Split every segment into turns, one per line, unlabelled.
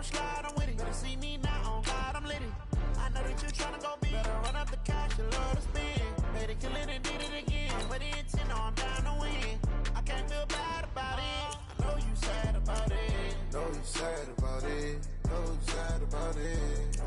slide, I'm with it. Better see me now, on God, I'm lit it. I know that you tryna go big. Better run up the cash, you love to spend. Made it, kill it, and did it again. But the intent, no, I'm down to win. I can't feel bad about it. I know you sad about it.
Know you sad about it. Know you sad about it.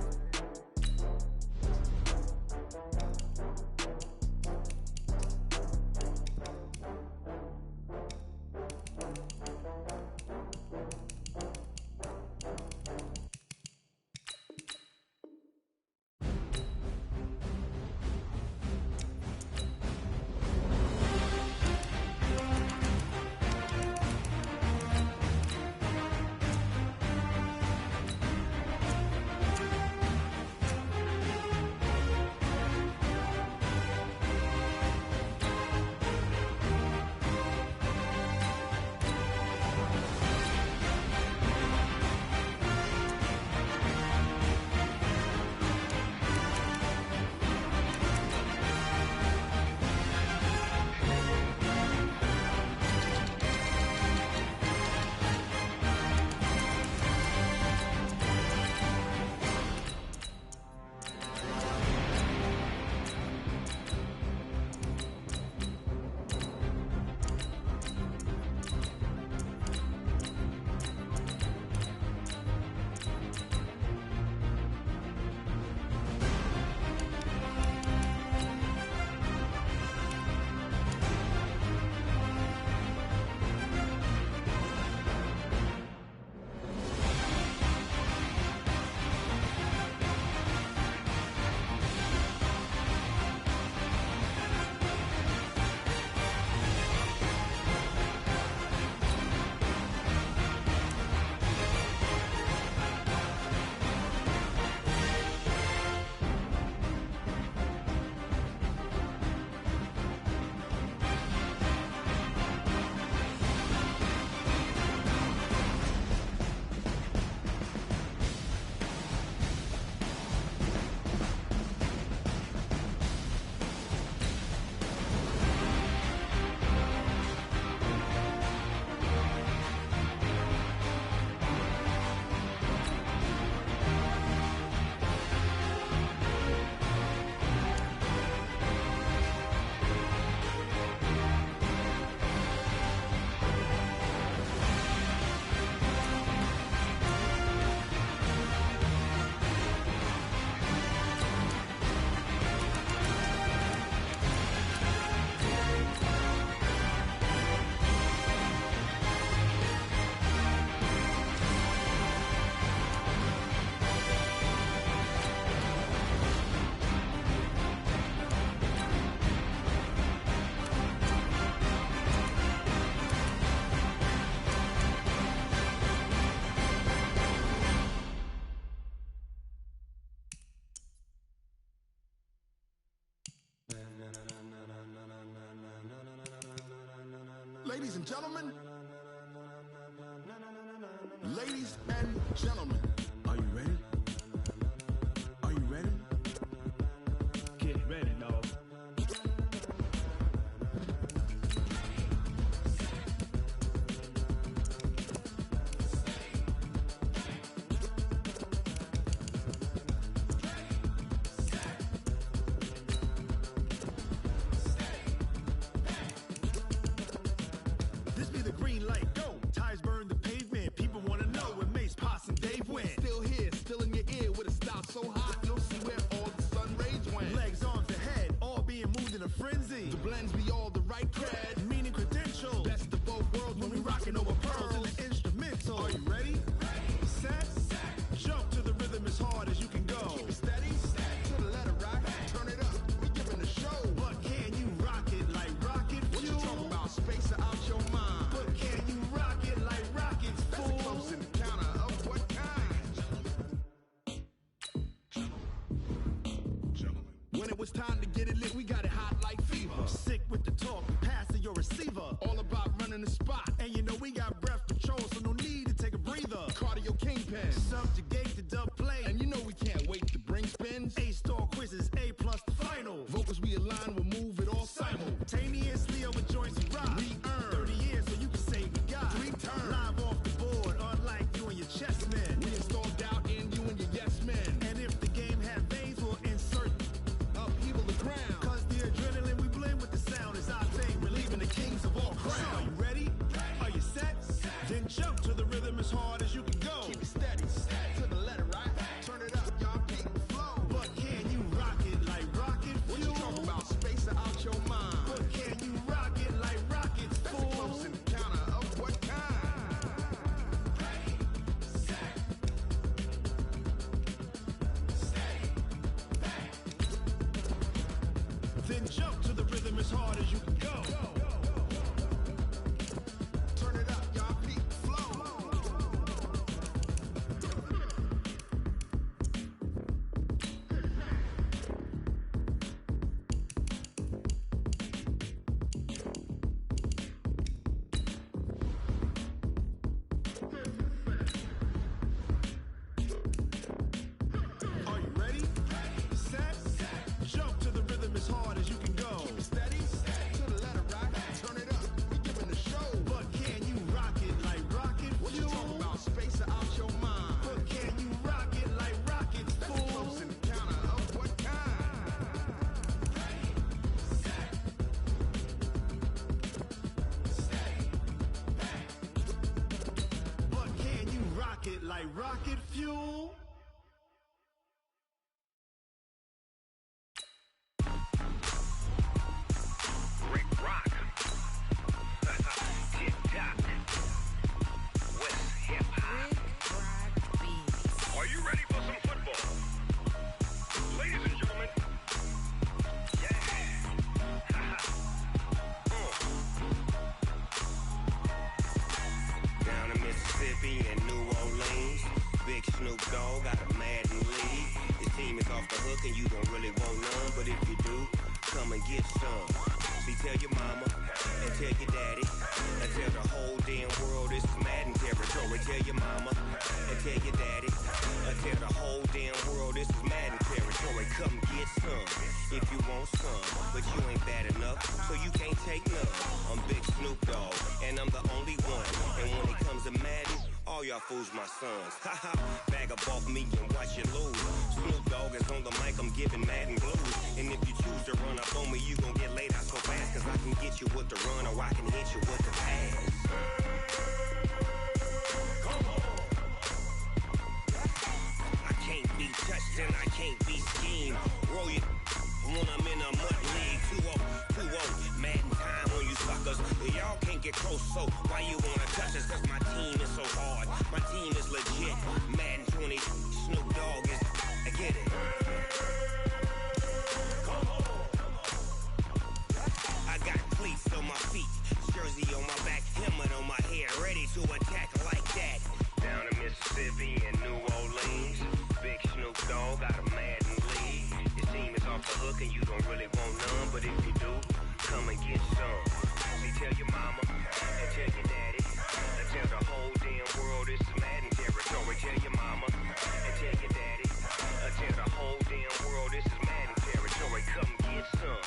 Ladies and gentlemen, ladies and gentlemen, are you ready? Are you ready?
Get ready, dog.
This be the green light, go. Tires burn the pavement. People wanna know where Mace, Potts, and Dave went. Still here, still in your ear with a stop so hot, you'll see where all the sun rays went. Legs, arms, and head, all being moved in a frenzy. The blends be all the right cred, meaning credentials. Best of both worlds when we rockin' over pearls in the instrumental. Are you ready? Set? Jump to the rhythm as hard as you can go. Keep it steady, to the letter rock. Turn it up, we giving a show. But can you rock it like rocket fuel? What you talking about, space or out your mind? But can you rock it like rockets, fool? That's a close encounter of what kind? Gentlemen. When it was time to get it lit, we got it hot like fever. Sick with the talk, passing your receiver. All about running the spot. And you know we got breath control, so no need to take a breather. Cardio kingpin, subjugate the dub play. And you know we can't wait to bring spins. A-star quizzes, A+ the final. Vocals we align, we'll move it all simultaneously over joints and rock. We earn 30 years so you can say we got 3 turns. Live off the board, unlike you and your chess men. We install Then jump to the rhythm as hard as you can go. Turn it up, y'all. Peak flow. Are you ready? Set. Jump to the rhythm as hard as you can go. Keep it steady. To the letter right. Turn it up. We giving the show. But can you rock it like rocket fuel? What you talking about? Space out your mind. But can you rock it like rocket fuel? That's close in the counter of what kind? But can you rock it like rocket fuel?
Rick Rock. Tick-tock. West hip-hop. Are you ready for some football? Ladies and gentlemen. Yeah. Down in Mississippi and New Orleans, Big Snoop Dogg got a Madden league. His team is off the hook and you don't really want none, but if you do, come and get some. See, tell your mama and tell your daddy and tell the whole damn world this is Madden territory. Tell your mama and tell your daddy and tell the whole damn world this is Madden territory. Come get some if you want some, but you ain't bad enough, so you can't take none. I'm Big Snoop Dogg and I'm the only one. And when it comes to Madden, all y'all fools my sons. Haha, bag up off me and watch you lose. Snoop Dogg is on the mic, I'm giving Madden blues. And if you choose to run up on me, you gon' get laid out so fast. Cause I can get you with the run or I can hit you with the pass. I can't be touched and I can't be schemed. Roll you when I'm in a mud league. 2-0, Madden time on you suckers. Y'all can't get close, so why you wanna touch us? Cause my team is so hard. My team is legit. Madden 20, Snoop Dogg is, I get it. I got cleats on my feet, jersey on my back, helmet on my head, ready to attack like that. Down in Mississippi and New Orleans, Big Snoop Dogg got a Madden league. His team is off the hook and you don't really want none, but if you do, come and get some. See, tell your mama and tell your daddy and tell the whole damn world this is Madden territory. Tell your mama and tell your daddy and tell the whole damn world this is Madden territory. Come get some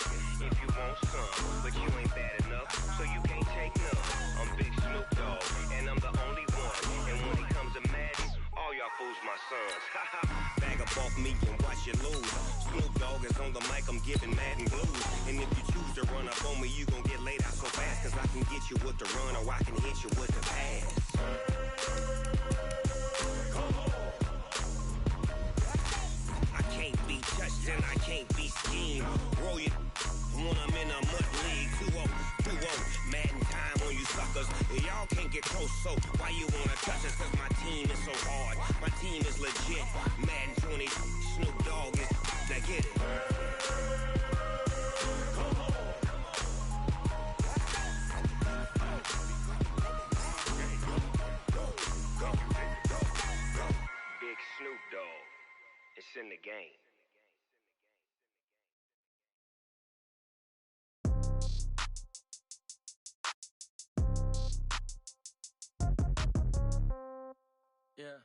if you want some, but you ain't bad enough, so you can't take none. I'm Big Snoop Dogg and I'm the only one. And when it comes to Madden, all y'all fools my sons. Haha, bag up off me and watch you lose. Snoop Dogg is on the mic, I'm giving Madden blues. And if you choose to run up on me, you gon' get laid out so fast. Cause I can get you with the run or I can hit you with the pass. I can't be touched and I can't be schemed. Roll you when I'm in a mud league. 2-0, Madden time on you suckers. Y'all can't get close, so why you wanna touch us? Cause my team is so hard. My team is legit. Madden 20, Snoop Dogg is, now get it. Big Snoop Dogg, it's in the game.
Yeah.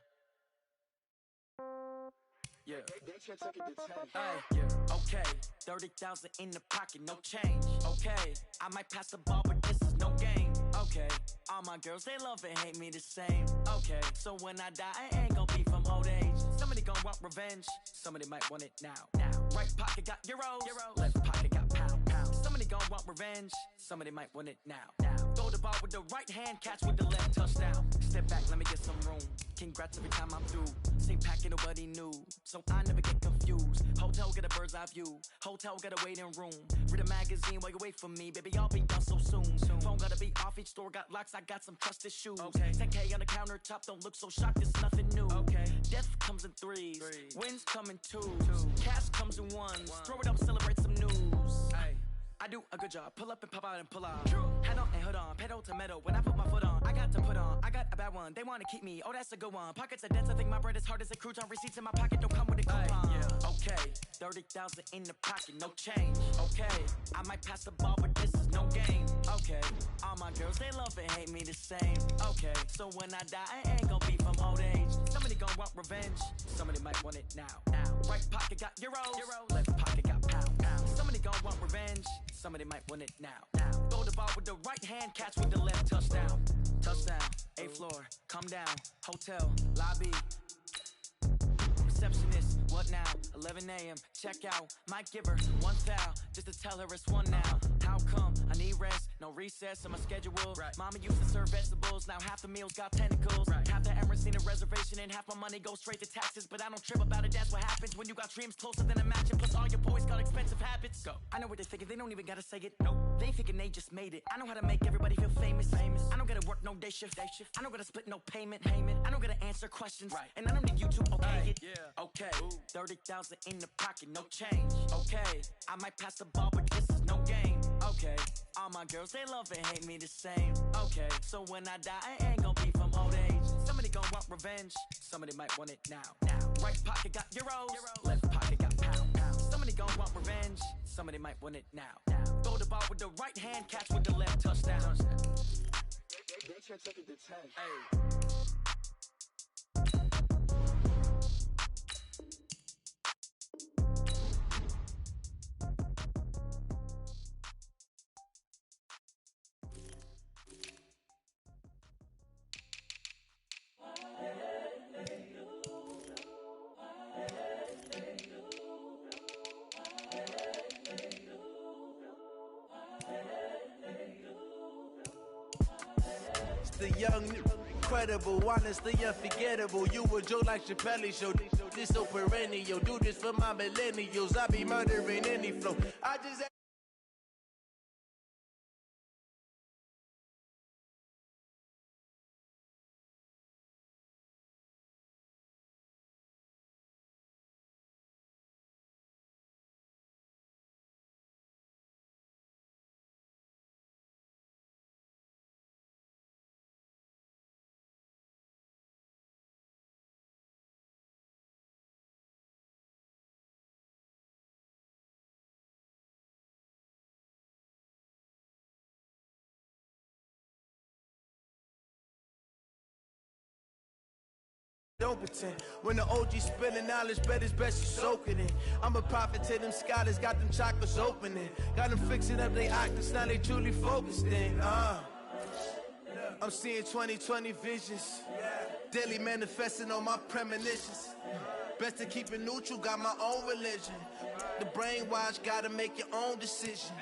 Yeah. Hey, yeah. Okay. 30,000 in the pocket, no change. Okay. I might pass the ball, but this is no game. Okay. All my girls, they love and hate me the same. Okay. So when I die, I ain't gonna be from old age. Somebody gonna want revenge. Somebody might want it now. Right pocket got euros. Left pocket got pound. Somebody gonna want revenge. Somebody might want it now. Throw the ball with the right hand, catch with the left, touchdown. Step back, let me get some room. Congrats every time I'm through. Same packet, nobody knew, so I never get confused. Hotel get a bird's eye view. Hotel get a waiting room. Read a magazine while you wait for me, baby. I'll be done so soon. Phone gotta be off. Each store got locks. I got some trusted shoes. Okay. 10K on the countertop. Don't look so shocked. It's nothing new. Okay. Death comes in threes. Wins come in twos. Cash comes in ones. Throw it up, celebrate some news. Hey. I do a good job. Pull up and pop out and pull out. Hand on and hood on, pedal to metal. When I put my foot on, I got to put on. I got a bad one. They want to keep me. Oh, that's a good one. Pockets are dense. I think my bread is hard as a crouton. Receipts in my pocket don't come with a coupon. Yeah. Okay, 30,000 in the pocket, no change. Okay, I might pass the ball, but this is no game. Okay, all my girls they love and hate me the same. Okay, so when I die, I ain't gonna be from old age. Somebody gon' want revenge. Somebody might want it now. Right pocket got euros. Left pocket got pound. Somebody gon' want revenge. Somebody might want it now. Throw the ball with the right hand, catch with the left. Touchdown. Touchdown. 8th floor. Come down. Hotel. Lobby. Receptionist, what now? 11 a.m. Check out. Might give her one foul just to tell her it's one now. How come? I need rest, no recess in my schedule. Right. Mama used to serve vegetables, now half the meals got tentacles. Right. Half the Emirates need a reservation and half my money goes straight to taxes. But I don't trip about it, that's what happens when you got dreams closer than a mansion. Plus all your boys got expensive habits. Go. I know what they're thinking, they don't even gotta say it. Nope. They thinking they just made it. I know how to make everybody feel famous. I don't gotta work no day shift. I don't gotta split no payment. I don't gotta answer questions. Right. And I don't need you to okay it. Yeah. Okay. 30,000 in the pocket, no change. Okay. I might pass the ball, but this is no game. Okay. All my girls, they love and hate me the same. Okay. So when I die, I ain't gonna be from old age. Somebody gon' want revenge. Somebody might want it now. Right pocket got euros. Left pocket got pound. Somebody gon' want revenge. Somebody might want it now. Throw the ball with the right hand, catch with the left. Touchdown.
They took it to 10.
Hey.
The young, incredible, honestly unforgettable. You a joke like Chappelle Show. This so perennial. Do this for my millennials. I be murdering any flow. I just. Don't pretend. When the OG spilling knowledge, bet it's best you soak it in. I'm a prophet to them scholars, got them chakras opening. Got them fixing up they octaves, now they truly focused in. I'm seeing 2020 visions. Daily manifesting on my premonitions. Best to keep it neutral, got my own religion. The brainwash, gotta make your own decision.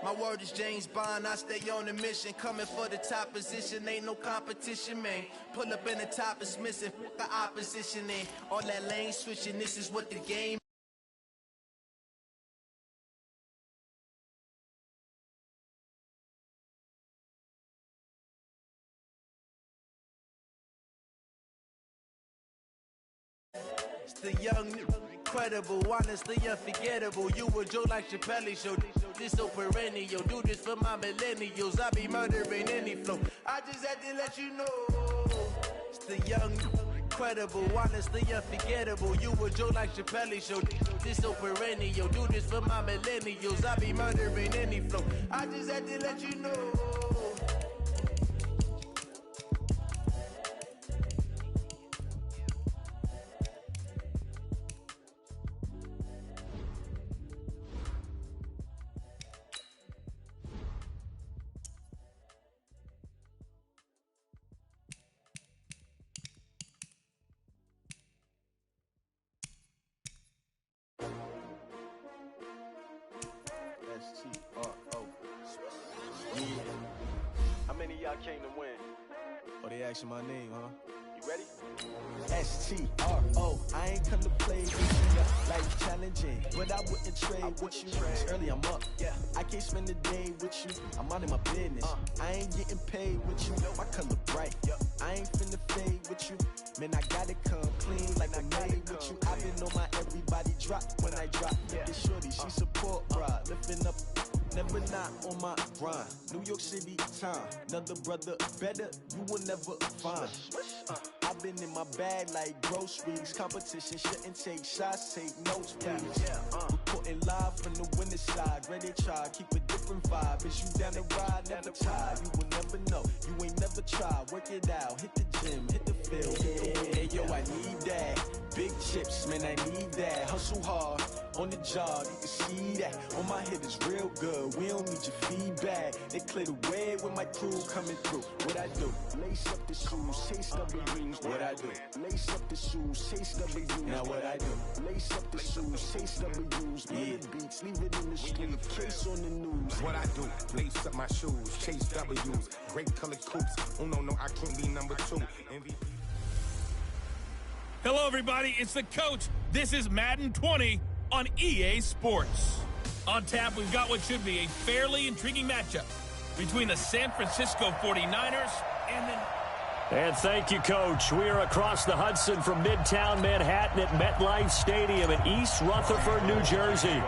My word is James Bond, I stay on the mission. Coming for the top position, ain't no competition, man. Pull up in the top is missing, the opposition in. All that lane switching, this is what the game. It's the young, incredible, honestly unforgettable. You a joke like Chappelle Show. This so perennial. Do this for my millennials. I be murdering any flow. I just had to let you know. It's the young, incredible, honestly unforgettable. You a joke like Chappelle Show. This so perennial. Do this for my millennials. I be murdering any flow. I just had to let you know.
Y'all came to win.
Oh, they asking my name, huh?
You ready?
STRO. I ain't come to play with you. Life challenging, but I wouldn't trade with you. It's early, I'm up. Yeah, I can't spend the day with you. I'm out of my business. I ain't getting paid with you. My color bright. I ain't finna fade with you. Man, I gotta come clean like I'm made with you. I've been on my everybody drop when I drop. Look at shorty, she support, bruh. Lifting up never not on my grind. New York City time, another brother better, you will never find. I've been in my bag like groceries. Competition shouldn't take shots, take notes, please. Reporting live from the winning side. Ready to try, keep a different vibe. Is you down the ride, never tired. You will never know, you ain't never tried. Work it out, hit the gym, hit the field. Hey, yo, I need that. Big chips, man, I need that. Hustle hard, on the job, you can see that. On my head is real good, we don't need your feedback. They clear the way with my crew coming through. What I do? Lace up the shoes, chase W's. What I do? Lace up the shoes, chase W's. Now what I do? Lace up the shoes, chase W's. Yeah. Beats, leave it in the street, case on the news.
What I do? Lace up my shoes, chase W's. Great colored coops. Oh no, I can't be number 2. MVP.
Hello, everybody. It's the coach. This is Madden 20 on EA Sports. On tap, we've got what should be a fairly intriguing matchup between the San Francisco 49ers and the...
And thank you, Coach. We are across the Hudson from Midtown Manhattan at MetLife Stadium in East Rutherford, New Jersey.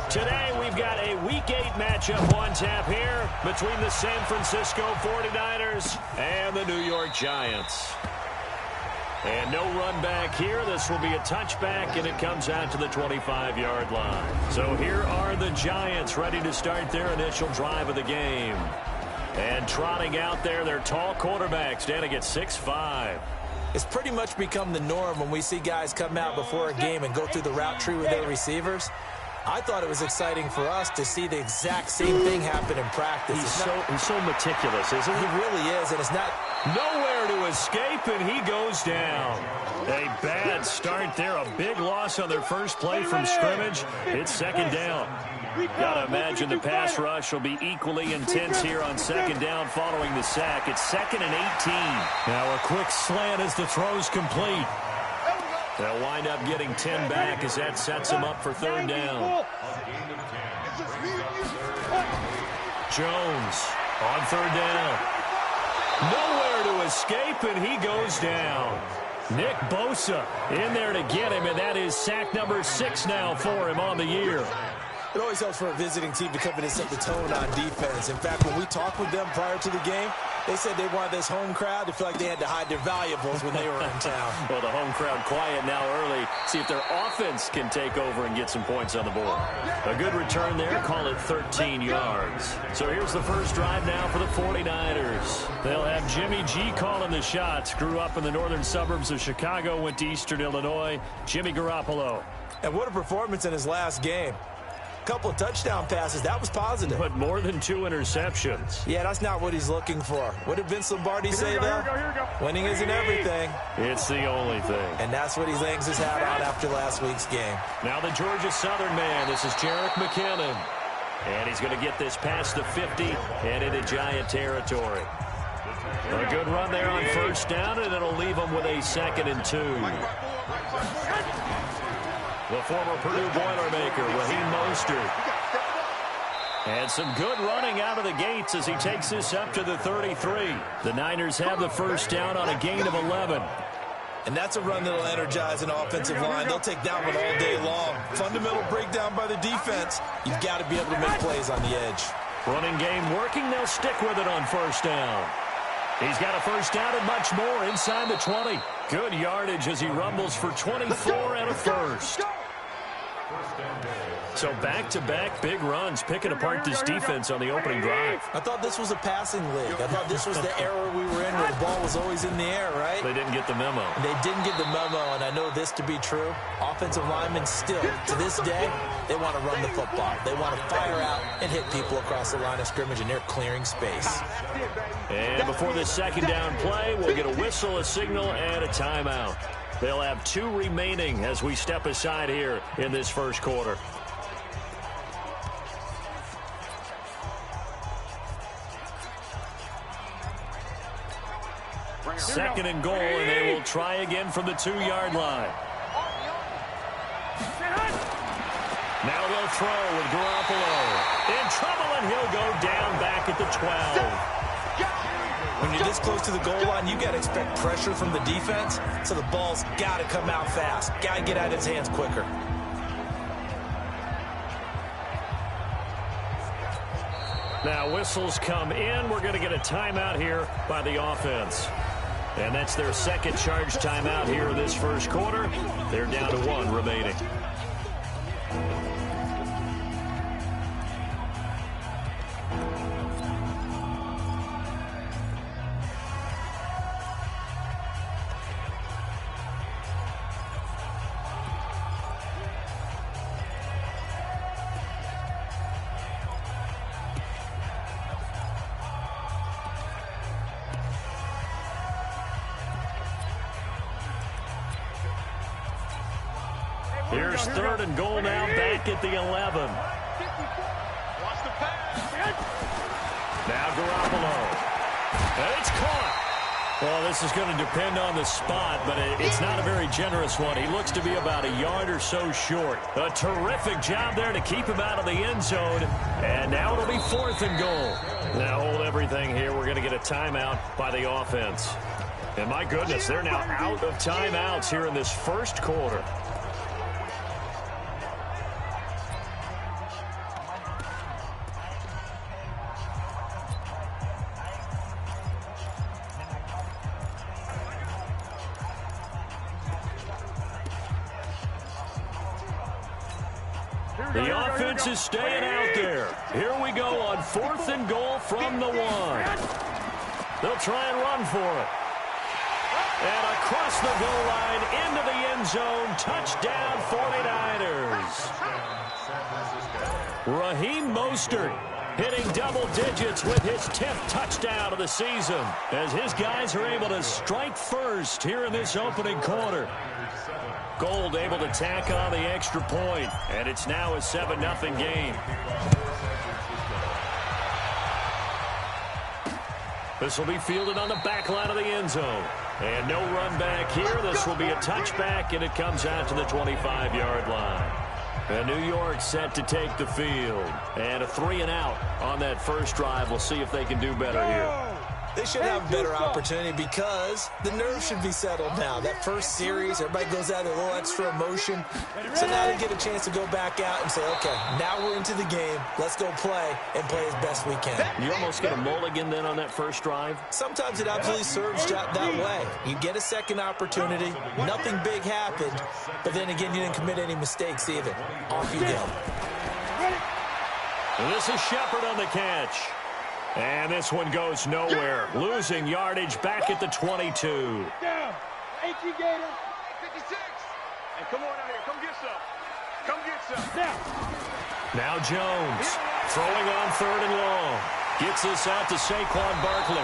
Today, we've got a Week 8 matchup on tap here between the San Francisco 49ers and the New York Giants. And no run back here. This will be a touchback, and it comes out to the 25-yard line. So here are the Giants ready to start their initial drive of the game. And trotting out there, their tall quarterback standing at 6'5".
It's pretty much become the norm when we see guys come out before a game and go through the route tree with their receivers. I thought it was exciting for us to see the exact same thing happen in practice.
He's so meticulous, isn't he?
He really is, and it's not...
Nowhere to escape, and he goes down. A bad start there, a big loss on their first play from scrimmage. It's second down. Gotta imagine the pass rush will be equally intense here on second down following the sack. It's 2nd and 18.
Now a quick slant as the throw's complete.
They'll wind up getting 10 back as that sets them up for third down.
Jones on third down.
Nowhere to escape, and he goes down.
Nick Bosa
in there to get him, and that is sack number 6 now for him on the year.
It always helps for a visiting team to come in and set the tone on defense. In fact, when we talked with them prior to the game, they said they wanted this home crowd to feel like they had to hide their valuables when they were in town.
Well, the home crowd quiet now early. See if their offense can take over and get some points on the board. A good return there. Call it 13 yards. So here's the first drive now for the 49ers. They'll have Jimmy G calling the shots. Grew up in the northern suburbs of Chicago, went to Eastern Illinois. Jimmy Garoppolo.
And what a performance in his last game. Couple of touchdown passes. That was positive.
But more than 2 interceptions.
Yeah, that's not what he's looking for. What did Vince Lombardi say there? Winning isn't everything.
It's the only thing.
And that's what he hangs his hat on after last week's game.
Now the Georgia Southern man. This is Jerick McKinnon. And he's going to get this past the 50 and into Giant territory. A good run there on first down, and it'll leave him with a 2nd and 2. The former Purdue Boilermaker, Raheem Mostert. And some good running out of the gates as he takes this up to the 33. The Niners have the first down on a gain of 11.
And that's a run that'll energize an offensive line. They'll take that one all day long. Fundamental breakdown by the defense. You've got to be able to make plays on the edge.
Running game working. They'll stick with it on first down. He's got a first down and much more inside the 20. Good yardage as he rumbles for 24 and a first. So back-to-back big runs, picking apart this defense on the opening drive.
I thought this was a passing league. I thought this was the era we were in where the ball was always in the air, right?
They didn't get the memo.
They didn't get the memo, and I know this to be true. Offensive linemen still, to this day, they want to run the football. They want to fire out and hit people across the line of scrimmage, and they're clearing space.
And before this second down play, we'll get a whistle, a signal, and a timeout. They'll have 2 remaining as we step aside here in this first quarter. Second and goal, and they will try again from the 2-yard line. Now they'll throw with Garoppolo. In trouble, and he'll go down back at the 12.
When you're this close to the goal line, you got to expect pressure from the defense, so the ball's got to come out fast. Got to get out of his hands quicker.
Now whistles come in. We're going to get a timeout here by the offense. And that's their second charge timeout here in this first quarter. They're down to 1 remaining. Here's 3rd and goal now, back at the 11. Now Garoppolo. And it's caught. Well, this is going to depend on the spot, but it's not a very generous one. He looks to be about a yard or so short. A terrific job there to keep him out of the end zone. And now it'll be 4th and goal. Now hold everything here. We're going to get a timeout by the offense. And my goodness, they're now out of timeouts here in this first quarter. The offense is staying out there. Here we go on 4th and goal from the 1. They'll try and run for it. And across the goal line into the end zone. Touchdown 49ers. Raheem Mostert hitting double digits with his 10th touchdown of the season as his guys are able to strike first here in this opening quarter. Gold able to tack on the extra point, and it's now a 7-0 game. This will be fielded on the back line of the end zone. And no run back here. This will be a touchback, and it comes out to the 25-yard line. And New York set to take the field. And a 3-and-out on that first drive. We'll see if they can do better here.
They should have a better opportunity because the nerves should be settled now. That first series, everybody goes out with a little extra emotion. So now they get a chance to go back out and say, okay, now we're into the game. Let's go play and play as best we can.
You almost get a mulligan then on that first drive?
Sometimes it absolutely serves that way. You get a second opportunity. Nothing big happened. But then again, you didn't commit any mistakes either. Off you go.
And this is Shepard on the catch. And this one goes nowhere. Losing yardage back at the 22.
Down. 18 Gator. 56. And come on out here. Come get some. Come get some.
Now Jones throwing on 3rd and long. Gets this out to Saquon Barkley.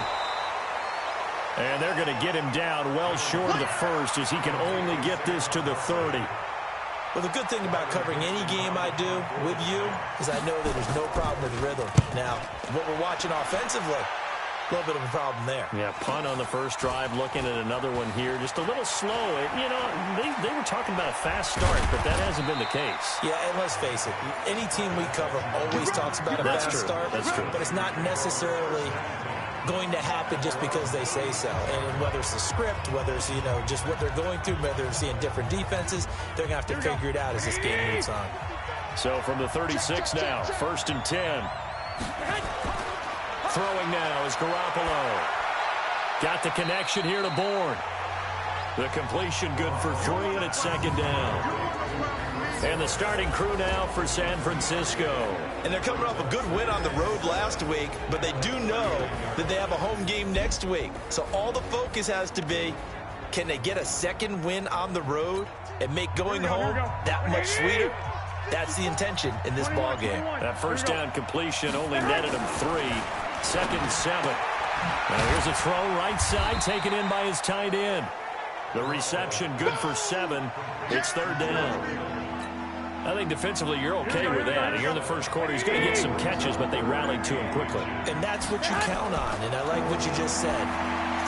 And they're going to get him down well short of the first as he can only get this to the 30.
Well, the good thing about covering any game I do with you is I know that there's no problem with rhythm. Now, what we're watching offensively, a little bit of a problem there.
Yeah, punt on the first drive, looking at another one here. Just a little slow. They were talking about a fast start, but that hasn't been the case.
Yeah, and let's face it, any team we cover always talks about a fast start.
That's true.
But it's not necessarily going to happen just because they say so. And whether it's the script, whether it's, just what they're going through, whether they're seeing different defenses, they're going to have to figure it out as this game moves on.
So from the 36 now, 1st and 10. Throwing now is Garoppolo. Got the connection here to Bourne. The completion good for 3, and it's 2nd down. And the starting crew now for San Francisco.
And they're coming off a good win on the road last week, but they do know that they have a home game next week. So all the focus has to be, can they get a second win on the road and make going home that much sweeter? That's the intention in this ball game.
That first down completion only netted him 3. 2nd and 7. Now here's a throw right side taken in by his tight end. The reception good for 7. It's 3rd down. I think defensively you're okay with that. Here in the first quarter, he's going to get some catches, but they rallied to him quickly.
And that's what you count on, and I like what you just said.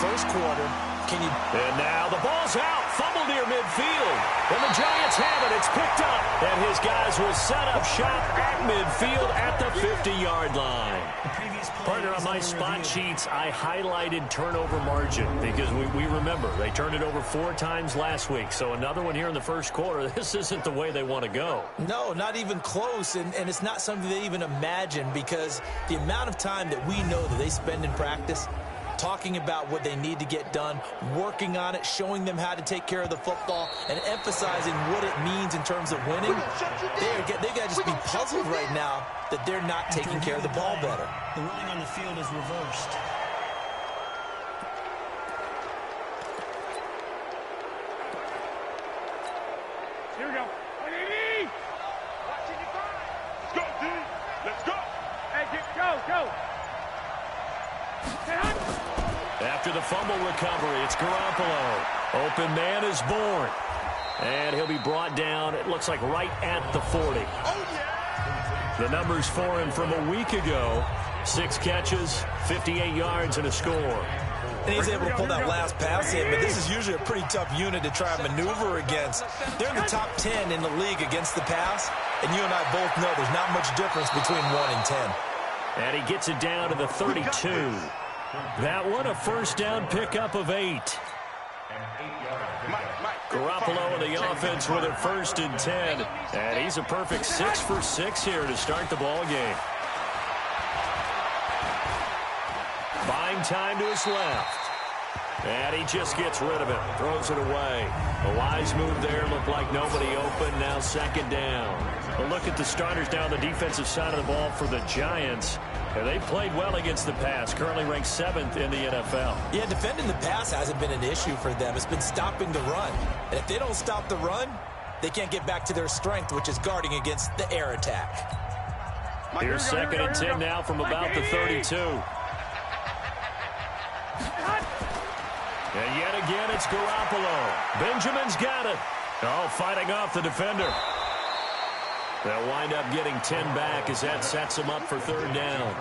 First quarter, can you...
And now the ball's out. Fumble near midfield. And the Giants have it. It's picked up, and his guys will set up shop at midfield at the 50-yard line. Partner, on my spot sheets, I highlighted turnover margin because we remember they turned it over 4 times last week. So another one here in the first quarter. This isn't the way they want to go.
No, not even close, and it's not something they even imagine because the amount of time that we know that they spend in practice talking about what they need to get done, working on it, showing them how to take care of the football, and emphasizing what it means in terms of winning. They've got to just be puzzled right now that they're not taking care of the ball better.
The ruling on the field is reversed.
Here we go. Let's go, D. Let's go. Hey, go.
After the fumble recovery, it's Garoppolo. Open man is born. And he'll be brought down, it looks like right at the 40. The numbers for him from a week ago, 6 catches, 58 yards, and a score.
And he's able to pull that last pass in, but this is usually a pretty tough unit to try and maneuver against. They're in the top 10 in the league against the pass, and you and I both know there's not much difference between 1 and 10.
And he gets it down to the 32. That one, a first down pickup of 8. Garoppolo and the offense with a 1st and 10. And he's a perfect 6 for 6 here to start the ball game. Buying time to his left. And he just gets rid of it. Throws it away. A wise move there. Looked like nobody open. Now 2nd down. A look at the starters down the defensive side of the ball for the Giants. And they played well against the pass. Currently ranked 7th in the NFL.
Yeah, defending the pass hasn't been an issue for them. It's been stopping the run. And if they don't stop the run, they can't get back to their strength, which is guarding against the air attack.
Here's 2nd and 10 now from about the 32. And yet again, it's Garoppolo. Benjamin's got it. Oh, fighting off the defender. They'll wind up getting 10 back as that sets them up for 3rd down.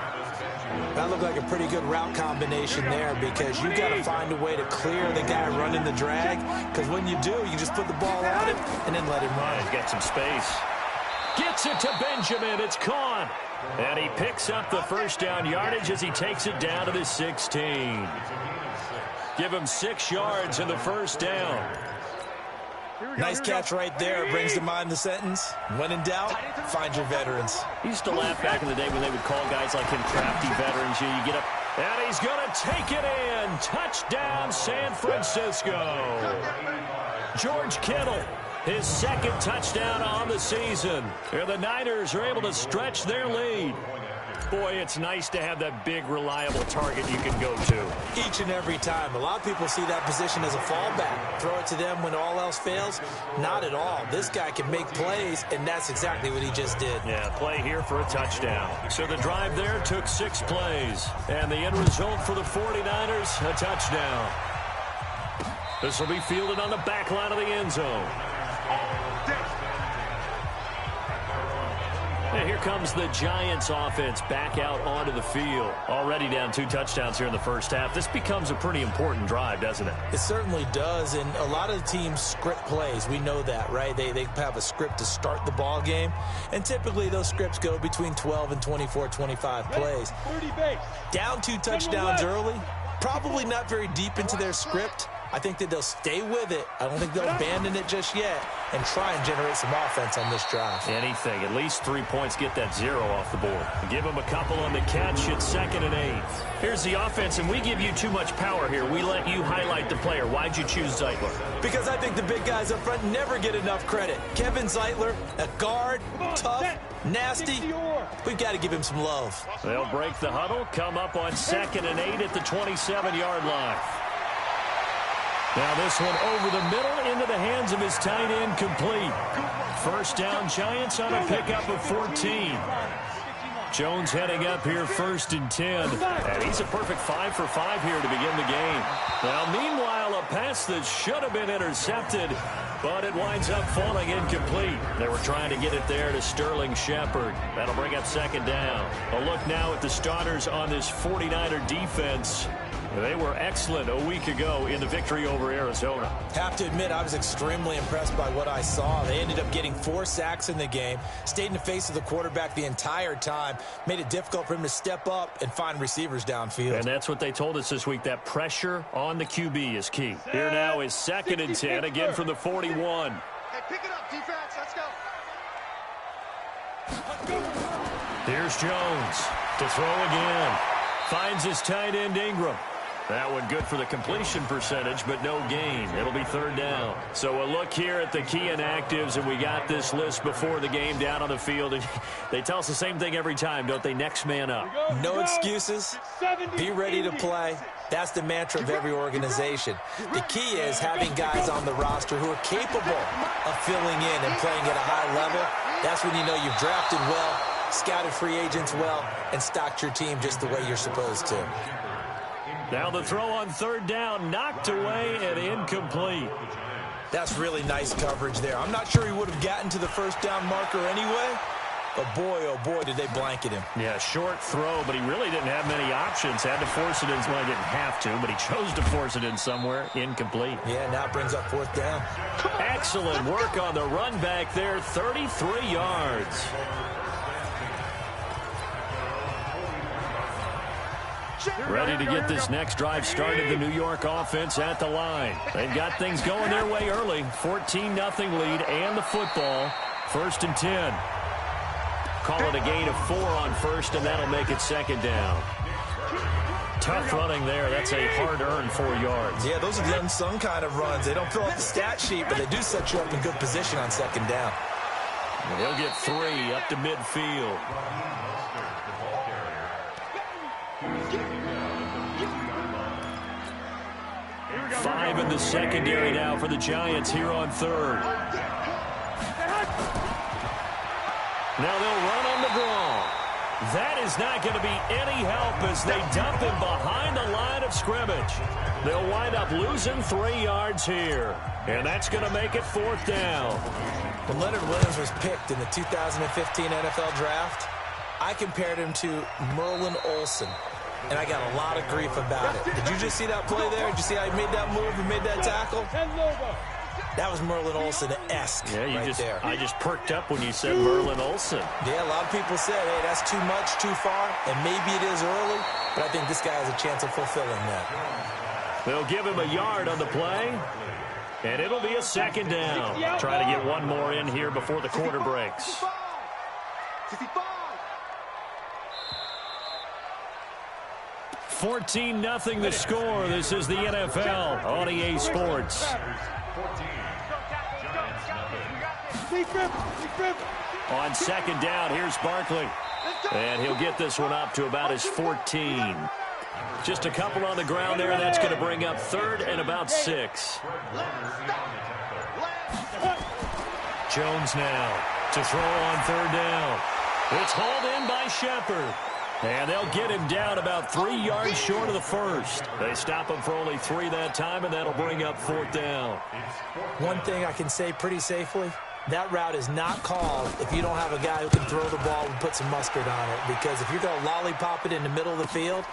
That looked like a pretty good route combination there because you got to find a way to clear the guy running the drag, because when you do, you just put the ball on him and then let him run.
He's got some space. Gets it to Benjamin. It's caught. And he picks up the 1st down yardage as he takes it down to the 16. Give him 6 yards in the 1st down.
Nice catch right there. Brings to mind the sentence, when in doubt, find your veterans.
He used to laugh back in the day when they would call guys like him crafty veterans. You get up, and he's going to take it in. Touchdown, San Francisco. George Kittle, his 2nd touchdown on the season. And the Niners are able to stretch their lead. Boy, it's nice to have that big, reliable target you can go to.
Each and every time. A lot of people see that position as a fallback. Throw it to them when all else fails. Not at all. This guy can make plays, and that's exactly what he just did.
Yeah, play here for a touchdown. So the drive there took 6 plays. And the end result for the 49ers, a touchdown. This will be fielded on the back line of the end zone. And here comes the Giants offense back out onto the field. Already down 2 touchdowns here in the first half. This becomes a pretty important drive, doesn't it?
It certainly does, and a lot of the teams script plays. We know that, right? They have a script to start the ball game, and typically those scripts go between 12 and 24, 25 plays. Down 2 touchdowns early, probably not very deep into their script. I think that they'll stay with it. I don't think they'll abandon it just yet and try and generate some offense on this drive.
Anything. At least 3 points. Get that 0 off the board. Give them a couple on the catch. It's 2nd and 8. Here's the offense, and we give you too much power here. We let you highlight the player. Why'd you choose Zeitler?
Because I think the big guys up front never get enough credit. Kevin Zeitler, a guard, tough, nasty. We've got to give him some love.
They'll break the huddle, come up on 2nd and 8 at the 27-yard line. Now this one over the middle into the hands of his tight end, complete. 1st down, Giants on a pickup of 14. Jones heading up here 1st and 10. And he's a perfect 5 for 5 here to begin the game. Now meanwhile, a pass that should have been intercepted, but it winds up falling incomplete. They were trying to get it there to Sterling Shepard. That'll bring up 2nd down. A look now at the starters on this 49er defense. They were excellent a week ago in the victory over Arizona.
Have to admit, I was extremely impressed by what I saw. They ended up getting 4 sacks in the game, stayed in the face of the quarterback the entire time, made it difficult for him to step up and find receivers downfield.
And that's what they told us this week, that pressure on the QB is key. Here now is 2nd and 10, again from the 41.
Hey, pick it up, defense. Let's go.
Here's Jones to throw again. Finds his tight end Ingram. That one good for the completion percentage, but no gain. It'll be 3rd down. So a look here at the key inactives, and we got this list before the game down on the field. And they tell us the same thing every time, don't they? Next man up.
No excuses. Be ready to play. That's the mantra of every organization. The key is having guys on the roster who are capable of filling in and playing at a high level. That's when you know you've drafted well, scouted free agents well, and stocked your team just the way you're supposed to.
Now the throw on 3rd down, knocked away and incomplete.
That's really nice coverage there. I'm not sure he would have gotten to the 1st down marker anyway, but boy, oh boy, did they blanket him.
Yeah, short throw, but he really didn't have many options. Had to force it in. Well, he didn't have to, but he chose to force it in somewhere. Incomplete.
Yeah, now it brings up 4th down.
Excellent work on the run back there, 33 yards. Ready to get this next drive started, the New York offense at the line. They've got things going their way early. 14-0 lead and the football. 1st and 10. Call it a gain of 4 on 1st, and that'll make it 2nd down. Tough running there. That's a hard-earned 4 yards.
Yeah, those are the unsung kind of runs. They don't fill out the stat sheet, but they do set you up in good position on 2nd down.
They'll get 3 up to midfield. 5 in the secondary now for the Giants here on 3rd. Now they'll run on the draw. That is not going to be any help as they dump him behind the line of scrimmage. They'll wind up losing 3 yards here. And that's going to make it 4th down.
When Leonard Williams was picked in the 2015 NFL Draft, I compared him to Merlin Olsen. And I got a lot of grief about it. Did you just see that play there? Did you see how he made that move and made that tackle? That was Merlin Olsen-esque there.
I just perked up when you said Merlin Olsen.
Yeah, a lot of people said, hey, that's too much, too far, and maybe it is early, but I think this guy has a chance of fulfilling that.
They'll give him a yard on the play, and it'll be a 2nd down. Try to get one more in here before the quarter breaks. 14-0 the score. This is the NFL on EA Sports. On 2nd down, here's Barkley. And he'll get this one up to about his 14. Just a couple on the ground there. That's going to bring up 3rd and about 6. Jones now to throw on 3rd down. It's hauled in by Shepard. And they'll get him down about 3 yards short of the 1st. They stop him for only 3 that time, and that'll bring up 4th down.
One thing I can say pretty safely, that route is not called if you don't have a guy who can throw the ball and put some mustard on it. Because if you're going to lollipop it in the middle of the field,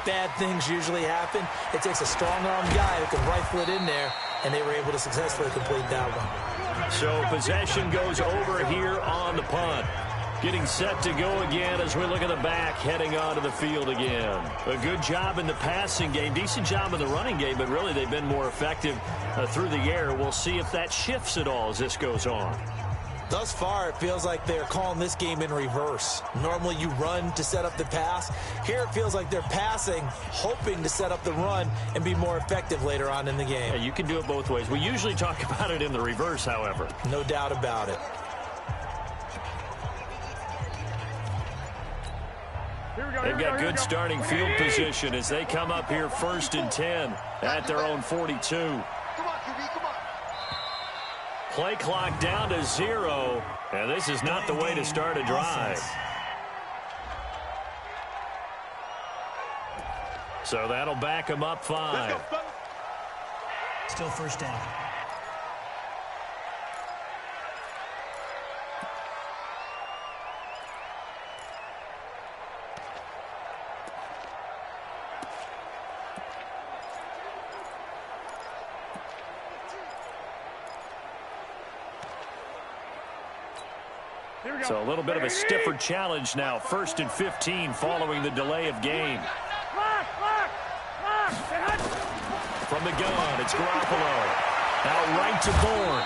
bad things usually happen. It takes a strong-armed guy who can rifle it in there, and they were able to successfully complete that one.
So possession goes over here on the punt. Getting set to go again as we look at the back, heading onto the field again. A good job in the passing game, decent job in the running game, but really they've been more effective through the air. We'll see if that shifts at all as this goes on.
Thus far, it feels like they're calling this game in reverse. Normally you run to set up the pass. Here it feels like they're passing, hoping to set up the run and be more effective later on in the game.
Yeah, you can do it both ways. We usually talk about it in the reverse, however.
No doubt about it.
They've got good starting field position as they come up here 1st and 10 at their own 42. Play clock down to 0, and this is not the way to start a drive. So that'll back them up 5.
Still 1st down.
So a little bit of a stiffer challenge now. 1st and 15 following the delay of game. From the gun, it's Garoppolo. Out right to Bourne.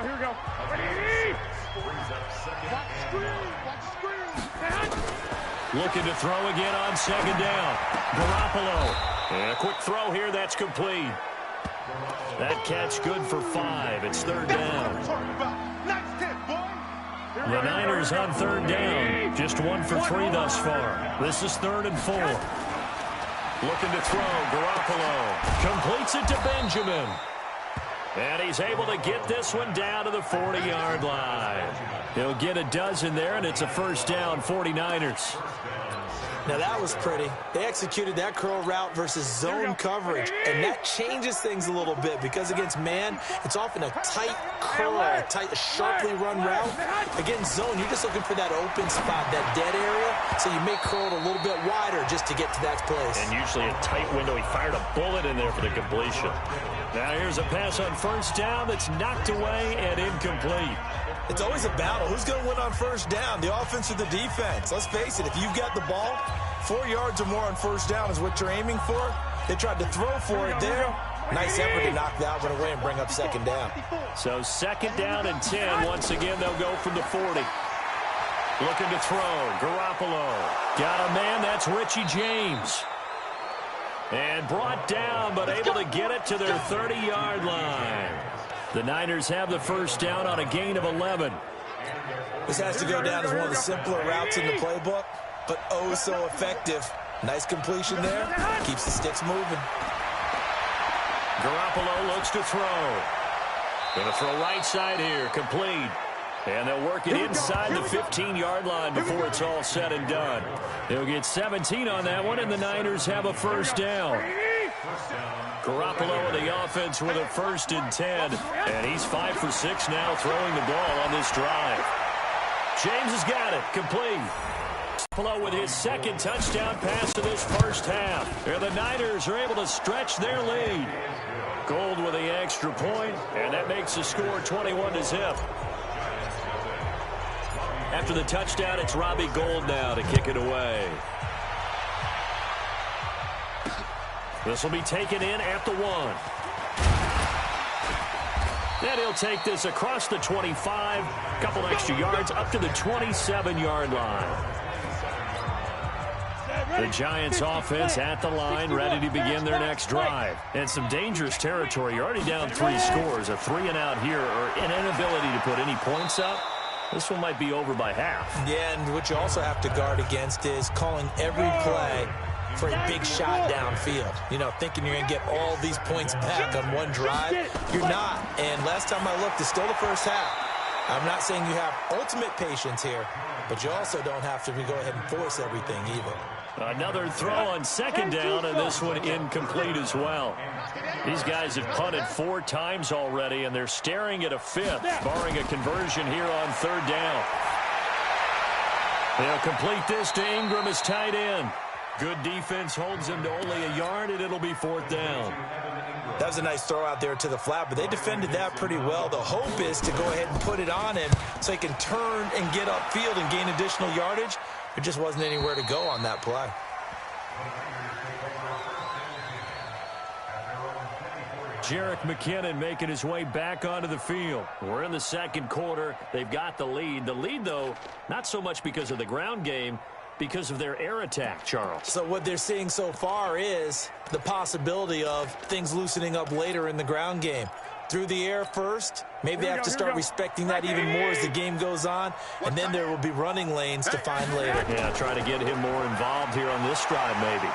Here we go. Ready?
Looking to throw again on 2nd down. Garoppolo. And a quick throw here, that's complete. That catch good for 5. It's 3rd down. The Niners on 3rd down. Just 1 for 3 thus far. This is 3rd and 4. Looking to throw. Garoppolo completes it to Benjamin. And he's able to get this one down to the 40-yard line. He'll get a dozen there, and it's a 1st down, 49ers.
Now, that was pretty. They executed that curl route versus zone coverage, and that changes things a little bit because against man, it's often a tight curl, a sharply run route. Against zone, you're just looking for that open spot, that dead area, so you may curl it a little bit wider just to get to that place.
And usually a tight window. He fired a bullet in there for the completion. Now here's a pass on 1st down that's knocked away and incomplete.
It's always a battle. Who's going to win on 1st down, the offense or the defense? Let's face it, if you've got the ball, 4 yards or more on 1st down is what you're aiming for. They tried to throw for it there. Nice effort to knock that one away and bring up 2nd down.
So 2nd down and 10. Once again, they'll go from the 40. Looking to throw. Garoppolo. Got a man. That's Richie James. And brought down, but able to get it to their 30-yard line. The Niners have the 1st down on a gain of 11.
This has to go down as one of the simpler routes in the playbook, but oh so effective. Nice completion there. Keeps the sticks moving.
Garoppolo looks to throw. Going to throw right side here. Complete. And they'll work it inside the 15-yard line before it's all said and done. They'll get 17 on that one, and the Niners have a 1st down. Garoppolo in the offense with a 1st and 10. And he's 5 for 6 now throwing the ball on this drive. James has got it. Complete. Garoppolo with his 2nd touchdown pass of this 1st half. And the Niners are able to stretch their lead. Gold with the extra point, and that makes the score 21-0. After the touchdown, it's Robbie Gould now to kick it away. This will be taken in at the 1. Then he'll take this across the 25, couple extra yards up to the 27-yard line. The Giants offense at the line, ready to begin their next drive. And some dangerous territory. You're already down 3 scores. A 3-and-out here, or an inability to put any points up. This one might be over by half. Yeah, and what you also have to guard against is calling every play for a big shot downfield. You know, thinking you're going to get all these points back on one drive. You're not. And last time I looked, it's still the 1st half. I'm not saying you have ultimate patience here, but you also don't have to go ahead and force everything either. Another throw on 2nd down, and this one incomplete as well. These guys have punted 4 times already, and they're staring at a 5th, barring a conversion here on 3rd down. They'll complete this to Ingram as tight end. Good defense holds him to only a yard, and it'll be 4th down. That was a nice throw out there to the flat, but they defended that pretty well. The hope is to go ahead and put it on him so he can turn and get upfield and gain additional yardage. There just wasn't anywhere to go on that play. Jerick McKinnon making his way back onto the field. We're in the 2nd quarter. They've got the lead. The lead, though, not so much because of the ground game, because of their air attack, Charles. So what they're seeing so far is the possibility of things loosening up later in the ground game. Through the air first, maybe they have to start respecting that even more as the game goes on, and then there will be running lanes to find later. Yeah, try to get him more involved here on this drive maybe.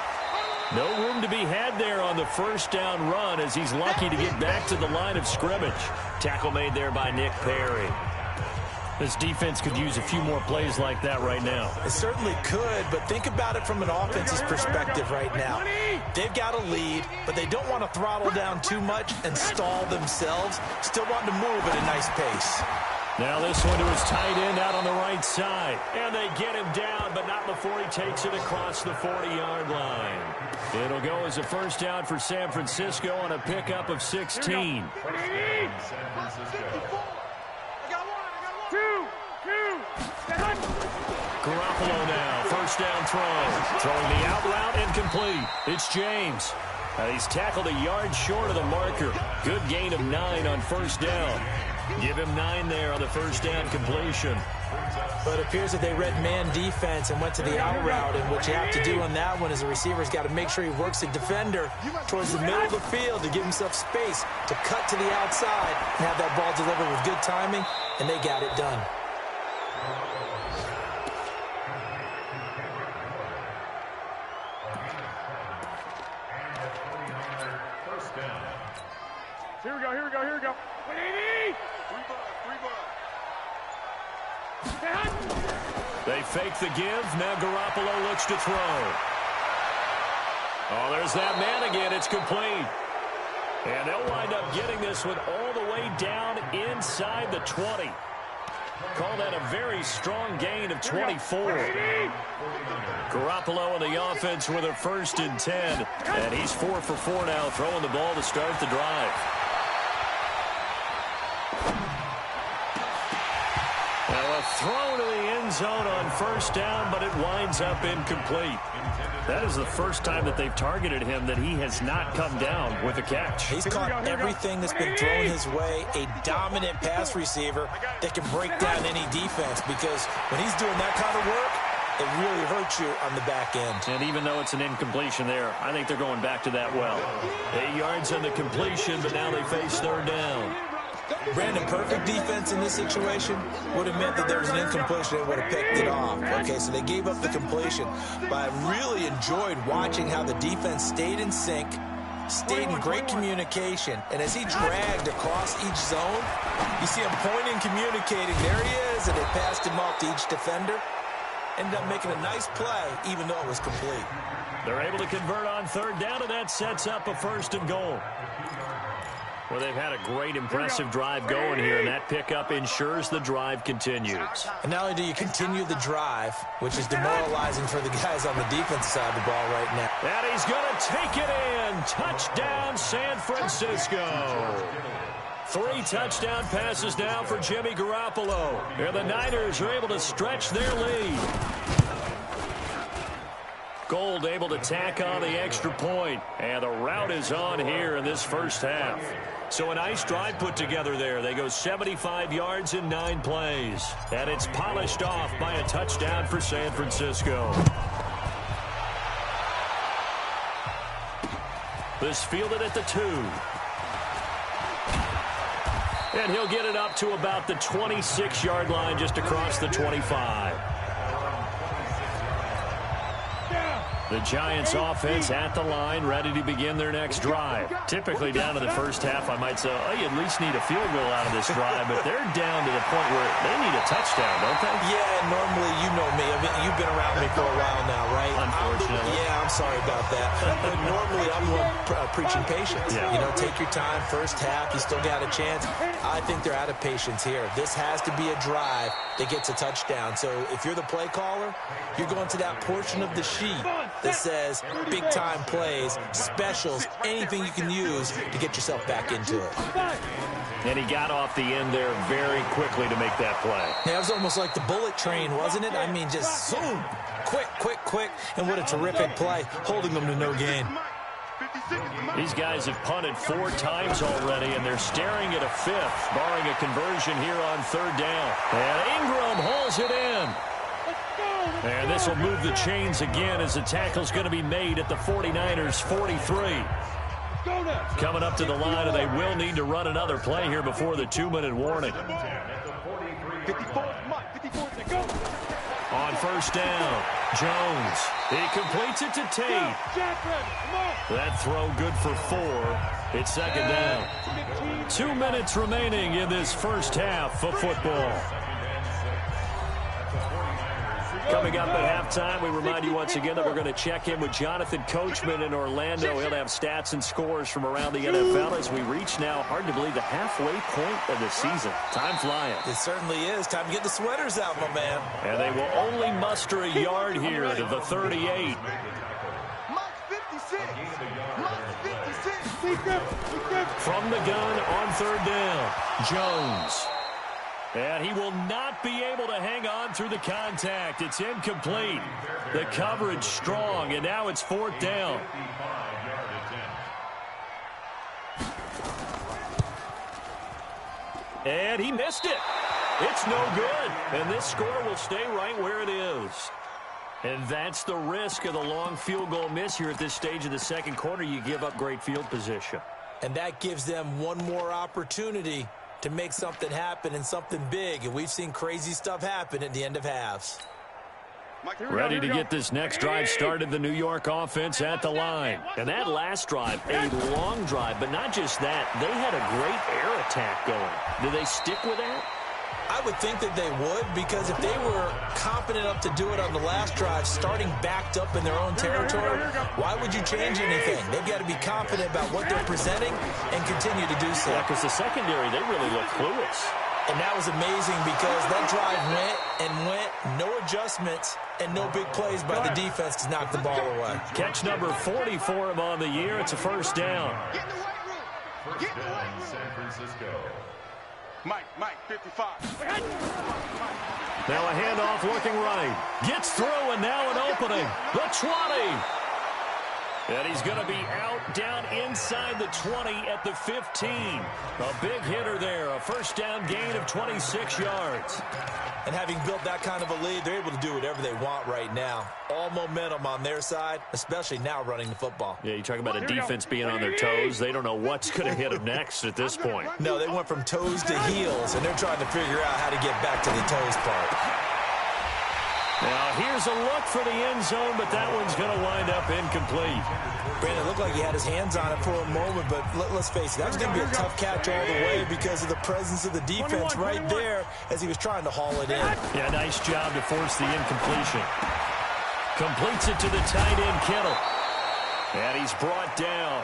No room to be had there on the 1st down run as he's lucky to get back to the line of scrimmage. Tackle made there by Nick Perry. This defense could use a few more plays like that right now. It certainly could, but think about it from an offense's perspective right now. They've got a lead, but they don't want to throttle down too much and stall themselves. Still want to move at a nice pace. Now this one to his tight end out on the right side. And they get him down, but not before he takes it across the 40-yard line. It'll go as a first down for San Francisco on a pickup of 16. Garoppolo now, first down throw. Throwing the out route, incomplete. It's James. He's tackled a yard short of the marker. Good gain of 9 on first down. Give him 9 there on the first down completion.
But it appears that they read man defense and went to the out route, and what you have to do on that one is the receiver's got to make sure he works the defender towards the middle of the field to give himself space to cut to the outside and have that ball delivered with good timing, and they got it done.
Here we go, here we go, here we go. 180!
They fake the give. Now Garoppolo looks to throw. Oh, there's that man again. It's complete. And they'll wind up getting this one all the way down inside the 20. Call that a very strong gain of 24. Garoppolo and the offense with a 1st and 10. And he's 4 for 4 now, throwing the ball to start the drive. Now a throw to the end zone on first down, but it winds up incomplete. That is the first time that they've targeted him that he has not come down with a catch.
He's caught everything that's been thrown his way, a dominant pass receiver that can break down any defense, because when he's doing that kind of work, it really hurts you on the back end.
And even though it's an incompletion there, I think they're going back to that well. 8 yards on the completion, but now they face third down.
Brandon, perfect defense in this situation would have meant that there was an incompletion and would have picked it off. Okay, so they gave up the completion. But I really enjoyed watching how the defense stayed in sync, stayed in great communication. And as he dragged across each zone, you see him pointing, communicating. There he is, and they passed him off to each defender. Ended up making a nice play, even though it was complete.
They're able to convert on third down, and that sets up a 1st and goal. Well, they've had a great, impressive drive going here, and that pickup ensures the drive continues.
And not only do you continue the drive, which is demoralizing for the guys on the defensive side of the ball right now.
And he's going to take it in. Touchdown, San Francisco. 3 touchdown passes now for Jimmy Garoppolo. And the Niners are able to stretch their lead. Gold able to tack on the extra point. And the route is on here in this first half. So a nice drive put together there. They go 75 yards in 9 plays. And it's polished off by a touchdown for San Francisco. This fielded at the 2. And he'll get it up to about the 26-yard line, just across the 25. The Giants offense at the line, ready to begin their next drive. Typically down to the first half, I might say, oh, you at least need a field goal out of this drive, but they're down to the point where they need a touchdown, don't they?
Yeah, normally, you know me. I mean, you've been around me for a while now, right?
Unfortunately.
I'm sorry about that. But normally, I'm the one preaching patience.
Yeah.
You know, take your time, first half, you still got a chance. I think they're out of patience here. This has to be a drive that gets a touchdown. So if you're the play caller, you're going to that portion of the sheet that says big-time plays, specials, anything you can use to get yourself back into it.
And he got off the end there very quickly to make that play.
Yeah, it was almost like the bullet train, wasn't it? I mean, just zoom, quick, quick, quick, and what a terrific play, holding them to no gain.
These guys have punted 4 times already, and they're staring at a 5th, barring a conversion here on third down. And Ingram hauls it in. And this will move the chains again as the tackle's going to be made at the 49ers' 43. Coming up to the line, and they will need to run another play here before the 2-minute warning. On first down, Jones. He completes it to Tate. That throw good for 4. It's second down. 2 minutes remaining in this first half of football. Coming up at halftime, we remind you once again that we're going to check in with Jonathan Coachman in Orlando. He'll have stats and scores from around the NFL as we reach now, hard to believe, the halfway point of the season. Time flying.
It certainly is. Time to get the sweaters out, my man.
And they will only muster a yard here to the 38. From the gun on third down, Jones. And he will not be able to hang on through the contact. It's incomplete. The coverage strong, and now it's fourth down. And he missed it. It's no good. And this score will stay right where it is. And that's the risk of the long field goal miss here at this stage of the second quarter. You give up great field position.
And that gives them one more opportunity to make something happen and something big. And we've seen crazy stuff happen at the end of halves.
Ready to get this next drive started, the New York offense at the line. And that last drive, a long drive, but not just that. They had a great air attack going. Do they stick with that?
I would think that they would, because if they were competent enough to do it on the last drive, starting backed up in their own territory, why would you change anything? They've got to be confident about what they're presenting and continue to do so.
Yeah, because the secondary, they really look clueless.
And that was amazing because that drive went, no adjustments, and no big plays by the defense to knock the ball away.
Catch number 40 for him on the year. It's a first down.
Get in the weight room. Get in the weight room. San Francisco. Mike, 55.
Now a handoff looking right. Gets through, and now an opening. The 20. And he's going to be out down inside the 20 at the 15. A big hitter there. A first down gain of 26 yards.
And having built that kind of a lead, they're able to do whatever they want right now. All momentum on their side, especially now running the football.
Yeah, you talk about a defense being on their toes. They don't know what's going to hit them next at this point.
No, they went from toes to heels, and they're trying to figure out how to get back to the toes part.
Now, here's a look for the end zone, but that one's going to wind up incomplete.
Brandon, it looked like he had his hands on it for a moment, but let's face it, that was going to be a tough catch all the way because of the presence of the defense right there as he was trying to haul it in.
Yeah, nice job to force the incompletion. Completes it to the tight end, Kittle. And he's brought down.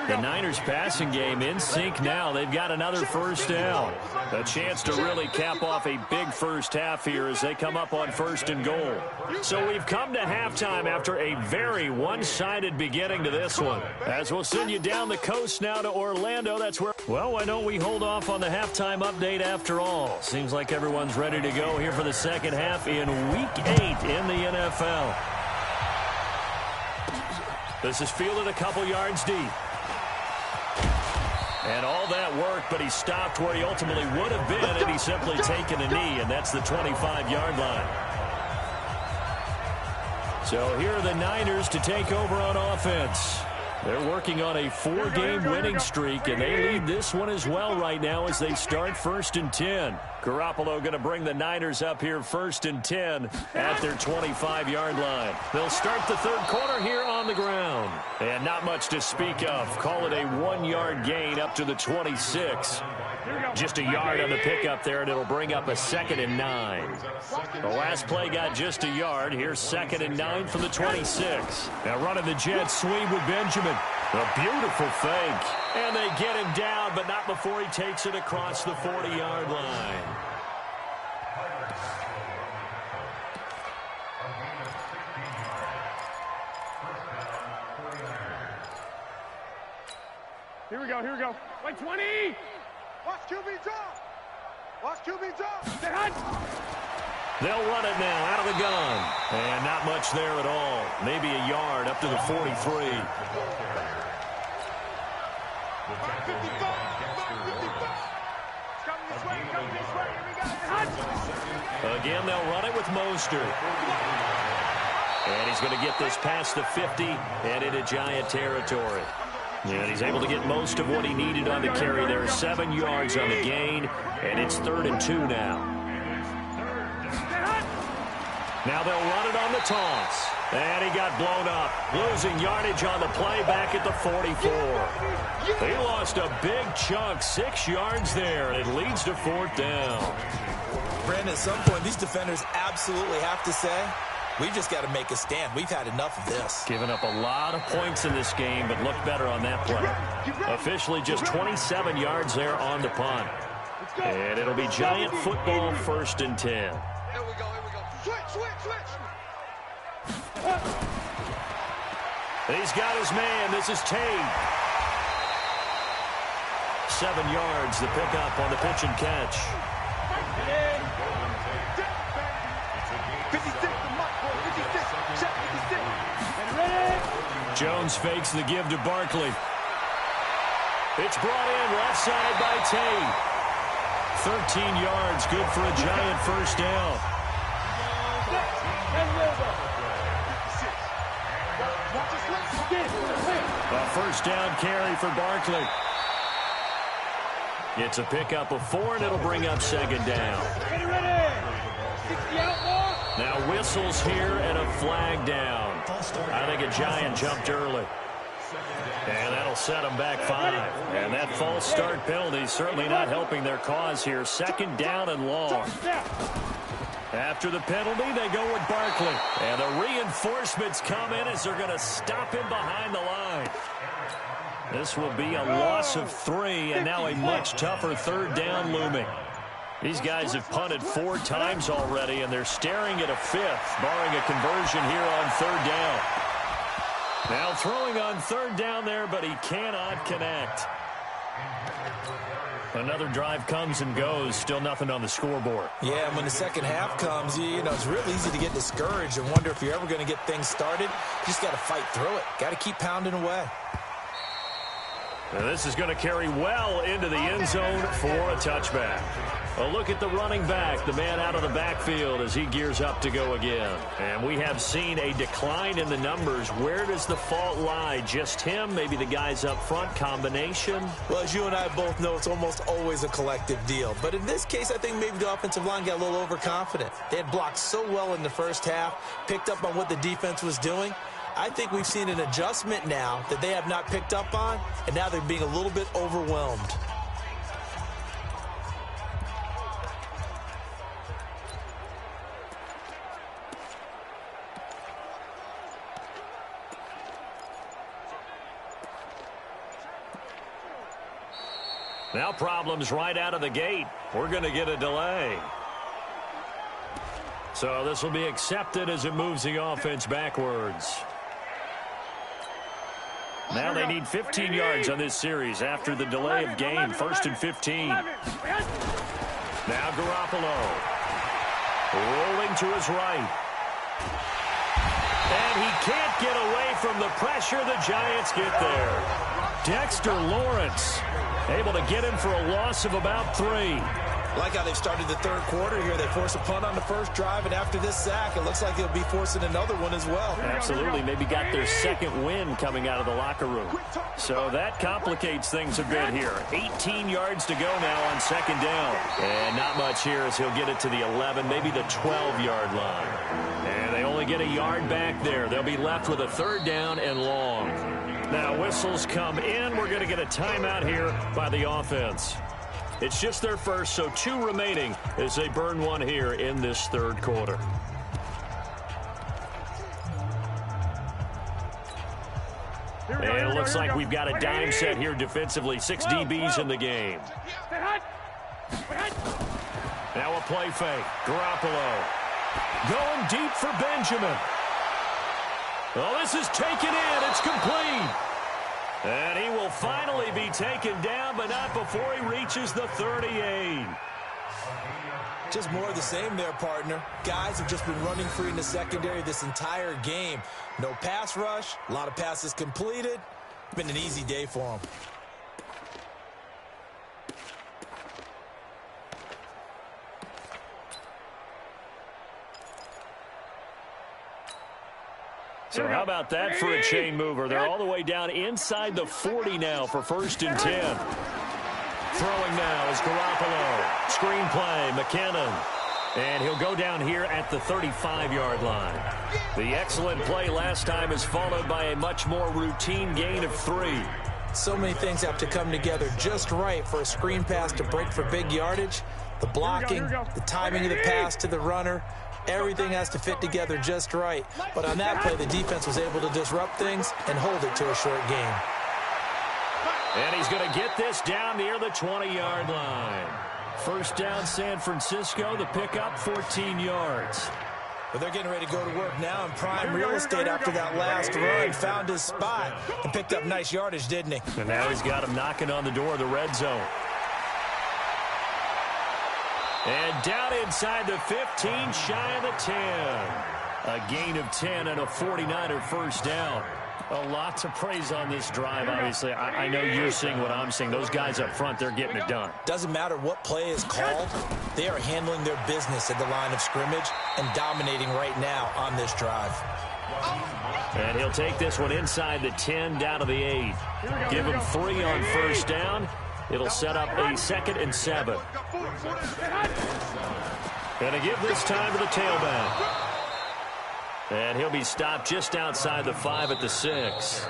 The Niners passing game in sync now. They've got another first down. A chance to really cap off a big first half here as they come up on first and goal. So we've come to halftime after a very one-sided beginning to this one. As we'll send you down the coast now to Orlando. That's where, well, why don't we hold off on the halftime update after all? Seems like everyone's ready to go here for the second half in Week 8 in the NFL. This is fielded a couple yards deep. And all that work, but he stopped where he ultimately would have been had he simply taken a knee, and that's the 25-yard line. So here are the Niners to take over on offense. They're working on a 4-game winning streak, and they lead this one as well right now as they start 1st and 10. Garoppolo going to bring the Niners up here 1st and 10 at their 25-yard line. They'll start the third quarter here on the ground. And not much to speak of. Call it a 1-yard gain up to the 26. Just a yard on the pickup there, and it'll bring up a 2nd and 9. The last play got just a yard. Here's 2nd and 9 from the 26. Now running the jet sweep with Benjamin. A beautiful fake. And they get him down, but not before he takes it across the 40-yard line.
Here we go. Wait, 20! Watch QB drop! Stay hot!
They'll run it now out of the gun. And not much there at all. Maybe a yard up to the 43. Again, they'll run it with Mostert. And he's going to get this past the 50 and into Giant territory. And he's able to get most of what he needed on the carry there. 7 yards on the gain, and it's 3rd and 2 now. Now they'll run it on the toss. And he got blown up, losing yardage on the play back at the 44. He lost a big chunk, 6 yards there, and it leads to 4th down.
Brandon, at some point, these defenders absolutely have to say, we've just got to make a stand. We've had enough of this.
Given up a lot of points in this game, but looked better on that play. Officially just 27 yards there on the punt. And it'll be Giant football, 1st and 10.
Here we go. Switch.
He's got his man. This is Tate. 7 yards, the pickup on the pitch and catch.
56, check 56.
Jones fakes the give to Barkley. It's brought in left side by Tate. 13 yards, good for a Giant 1st down. A 1st down carry for Barkley. It's a pickup of 4, and it'll bring up 2nd down. Now whistles here and a flag down. I think a Giant jumped early. And that'll set them back 5. And that false start penalty certainly not helping their cause here. 2nd down and long. After the penalty, they go with Barkley. And the reinforcements come in as they're going to stop him behind the line. This will be a loss of 3, and now a much tougher 3rd down looming. These guys have punted 4 times already, and they're staring at a 5th, barring a conversion here on 3rd down. Now throwing on 3rd down there, but he cannot connect. Another drive comes and goes, still nothing on the scoreboard.
Yeah, and when the second half comes, you know, it's real easy to get discouraged and wonder if you're ever going to get things started. You just got to fight through it. Got to keep pounding away.
And this is going to carry well into the end zone for a touchback. A look at the running back, the man out of the backfield as he gears up to go again. And we have seen a decline in the numbers. Where does the fault lie? Just him? Maybe the guys up front? Combination?
Well, as you and I both know, it's almost always a collective deal. But in this case, I think maybe the offensive line got a little overconfident. They had blocked so well in the first half, picked up on what the defense was doing. I think we've seen an adjustment now that they have not picked up on, and now they're being a little bit overwhelmed.
Now problems right out of the gate. We're going to get a delay. So this will be accepted as it moves the offense backwards. Now they need 15 yards on this series after the delay of game. 1st and 15. Now Garoppolo. Rolling to his right. And he can't get away from the pressure. The Giants get there. Dexter Lawrence able to get him for a loss of about 3.
Like how they've started the third quarter here. They force a punt on the first drive, and after this sack, it looks like they'll be forcing another one as well.
Absolutely. Maybe got their second win coming out of the locker room. So that complicates things a bit here. 18 yards to go now on 2nd down. And not much here as he'll get it to the 11, maybe the 12-yard line. And they only get a yard back there. They'll be left with a 3rd down and long. Now whistles come in. We're going to get a timeout here by the offense. It's just their first, so 2 remaining as they burn one here in this 3rd quarter. And it looks like we've got a dime set here defensively. 6 DBs in the game. Now a play fake. Garoppolo going deep for Benjamin. Well, this is taken in. It's complete. And he will finally be taken down, but not before he reaches the 38.
Just more of the same there, partner. Guys have just been running free in the secondary this entire game. No pass rush, a lot of passes completed. Been an easy day for them.
So how about that for a chain mover? They're all the way down inside the 40 now for 1st and 10. Throwing now is Garoppolo. Screen play, McKinnon. And he'll go down here at the 35-yard line. The excellent play last time is followed by a much more routine gain of 3.
So many things have to come together just right for a screen pass to break for big yardage. The blocking, the timing of the pass to the runner, everything has to fit together just right. But on that play, the defense was able to disrupt things and hold it to a short gain.
And he's going to get this down near the 20-yard line. First down, San Francisco. The pickup, 14 yards.
But they're getting ready to go to work now in prime real estate after that last run. Found his spot and picked up nice yardage, didn't he?
And now he's got him knocking on the door of the red zone. And down inside the 15, shy of the 10. A gain of 10 and a 49er first down. A lot to praise on this drive, obviously. I know you're seeing what I'm seeing. Those guys up front, they're getting it done.
Doesn't matter what play is called. They are handling their business at the line of scrimmage and dominating right now on this drive.
And he'll take this one inside the 10, down to the 8. Give him 3 on first down. It'll set up a 2nd and 7. And to give this time to the tailback. And he'll be stopped just outside the 5 at the 6.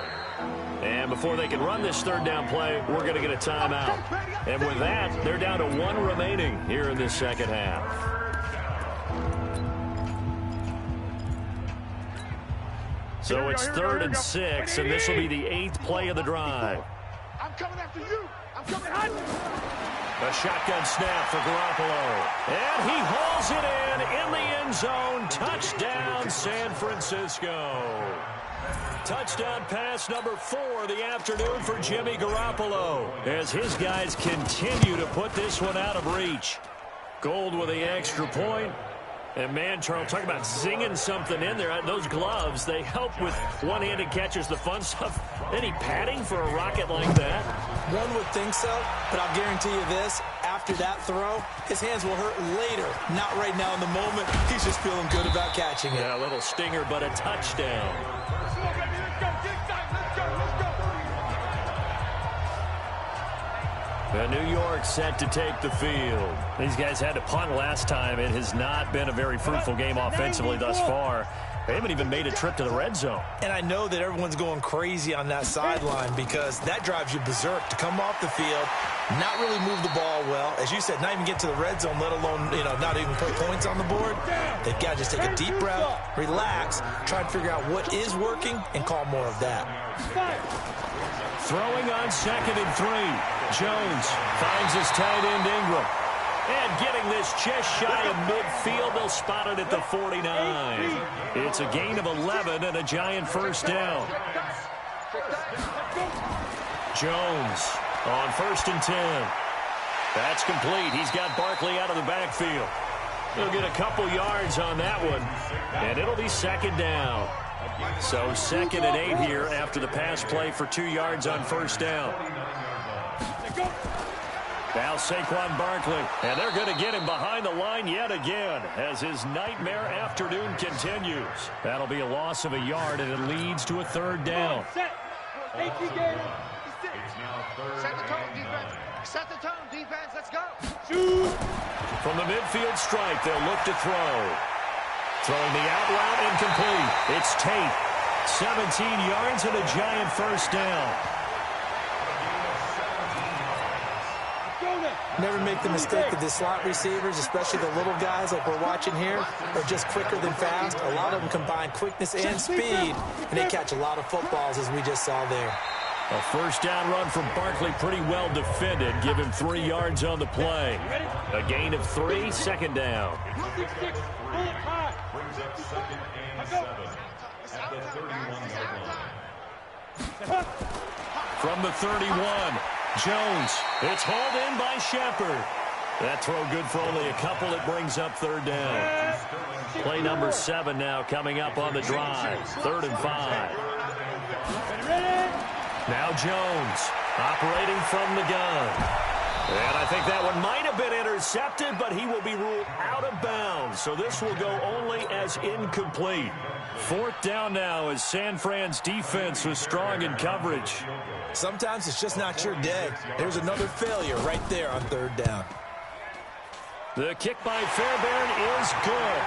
And before they can run this third down play, we're going to get a timeout. And with that, they're down to 1 remaining here in this second half. So it's 3rd and 6, and this will be the 8th play of the drive.
I'm coming after you. I'm coming at you.
A shotgun snap for Garoppolo. And he hauls it in the end zone. Touchdown, San Francisco. Touchdown pass number 4 of the afternoon for Jimmy Garoppolo as his guys continue to put this one out of reach. Gold with the extra point. And, man, Charles, talk about zinging something in there. Those gloves, they help with one-handed catches, the fun stuff. Any padding for a rocket like that?
One would think so, but I'll guarantee you this. After that throw, his hands will hurt later. Not right now in the moment. He's just feeling good about catching it.
Yeah, a little stinger, but a touchdown. New York set to take the field. These guys had to punt last time. It has not been a very fruitful game offensively thus far. They haven't even made a trip to the red zone.
And I know that everyone's going crazy on that sideline because that drives you berserk to come off the field, not really move the ball well. As you said, not even get to the red zone, let alone, not even put points on the board. They've got to just take a deep breath, relax, try to figure out what is working, and call more of that.
Throwing on 2nd and 3. Jones finds his tight end Ingram. And getting this just shy of midfield, they'll spot it at the 49. It's a gain of 11 and a giant first down. Jones on 1st and 10. That's complete. He's got Barkley out of the backfield. He'll get a couple yards on that one, and it'll be 2nd down. So 2nd and 8 here after the pass play for 2 yards on first down. Now Saquon Barkley, and they're going to get him behind the line yet again as his nightmare afternoon continues. That'll be a loss of a yard, and it leads to a 3rd down.
Set the tone, defense. Set the tone, defense. Let's go.
Shoot. From the midfield stripe, they'll look to throw. Throwing the out route incomplete. It's Tate. 17 yards and a giant first down.
Never make the mistake that the slot receivers, especially the little guys like we're watching here, are just quicker than fast. A lot of them combine quickness and speed, and they catch a lot of footballs, as we just saw there.
A first down run from Barkley, pretty well defended. Give him 3 yards on the play. A gain of 3, 2nd down.
Brings up 2nd and 7 at the 31-yard line.
From the 31, Jones. It's hauled in by Shepard. That throw good for only a couple. It brings up 3rd down. Play number 7 now coming up on the drive. 3rd and 5. Now Jones operating from the gun. And I think that one might have been intercepted, but he will be ruled out of bounds. So this will go only as incomplete. 4th down now as San Fran's defense was strong in coverage.
Sometimes it's just not your day. There's another failure right there on 3rd down.
The kick by Fairbairn is good.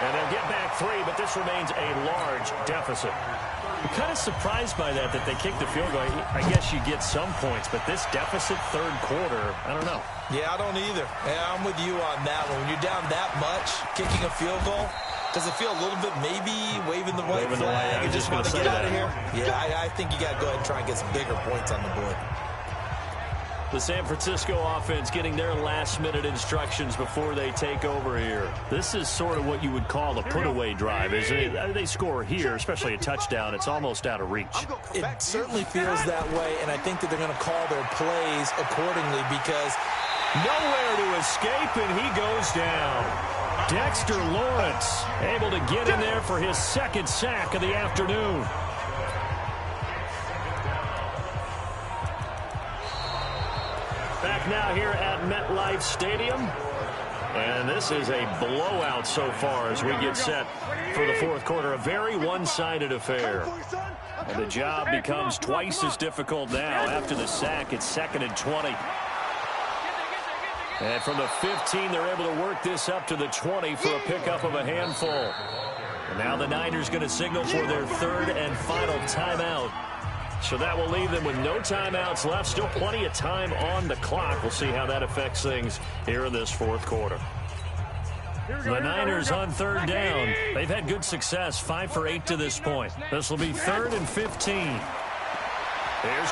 And they'll get back 3, but this remains a large deficit. I'm kind of surprised by that they kicked the field goal. I guess you get some points, but this deficit third quarter, I don't know.
Yeah, I don't either. Yeah, I'm with you on that one. When you're down that much, kicking a field goal, does it feel a little bit maybe waving the white flag and just want to get out of here? Yeah, I think you got to go ahead and try and get some bigger points on the board.
The San Francisco offense getting their last-minute instructions before they take over here. This is sort of what you would call a put-away drive. They score here, especially a touchdown, it's almost out of reach.
It certainly feels that way, and I think that they're going to call their plays accordingly because
nowhere to escape, and he goes down. Dexter Lawrence able to get in there for his second sack of the afternoon. Back now here at MetLife Stadium. And this is a blowout so far as we get set for the fourth quarter. A very one-sided affair. And the job becomes twice as difficult now. After the sack, it's 2nd and 20. And from the 15, they're able to work this up to the 20 for a pickup of a handful. And now the Niners going to signal for their third and final timeout. So that will leave them with no timeouts left. Still plenty of time on the clock. We'll see how that affects things here in this fourth quarter. The Niners on third down. They've had good success, 5 for 8 to this point. This will be 3rd and 15. Here's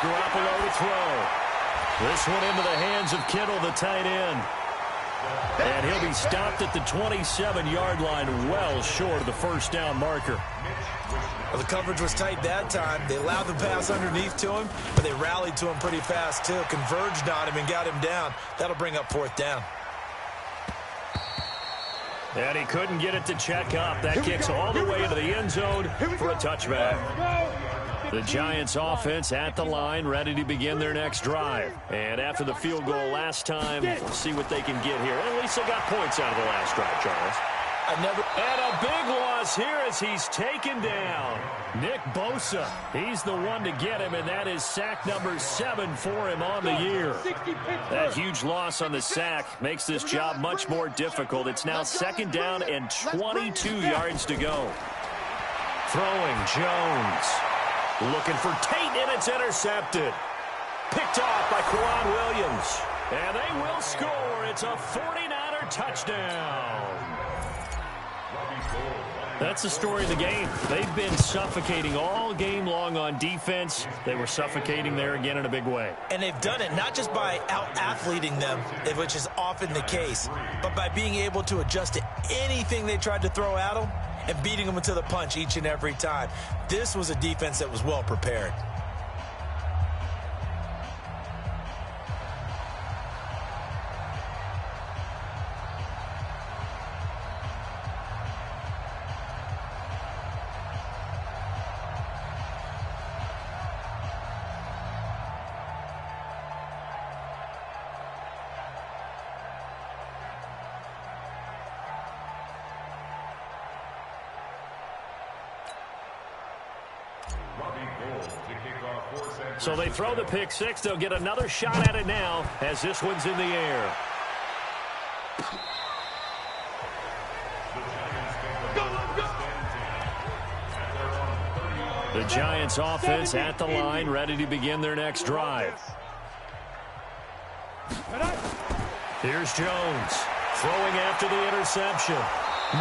Garoppolo to throw. This one into the hands of Kittle, the tight end. And he'll be stopped at the 27-yard line, well short of the first down marker.
Well, the coverage was tight that time. They allowed the pass underneath to him, but they rallied to him pretty fast, too. Converged on him and got him down. That'll bring up 4th down.
And he couldn't get it to check up. That kicks all the way into the end zone for a touchback. The Giants offense at the line, ready to begin their next drive. And after the field goal last time, we'll see what they can get here. At least they got points out of the last drive, Charles.
And
a big loss here as he's taken down. Nick Bosa, he's the one to get him, and that is sack number 7 for him on the year. That huge loss on the sack makes this job much more difficult. It's now 2nd down and 22 yards to go. Throwing Jones. Looking for Tate, and it's intercepted. Picked off by Quan Williams. And they will score. It's a 49er touchdown. That's the story of the game. They've been suffocating all game long on defense. They were suffocating there again in a big way.
And they've done it not just by out-athleting them, which is often the case, but by being able to adjust to anything they tried to throw at them and beating them into the punch each and every time. This was a defense that was well prepared.
So they throw the pick six. They'll get another shot at it now as this one's in the air. The Giants offense at the line, ready to begin their next drive. Here's Jones throwing after the interception.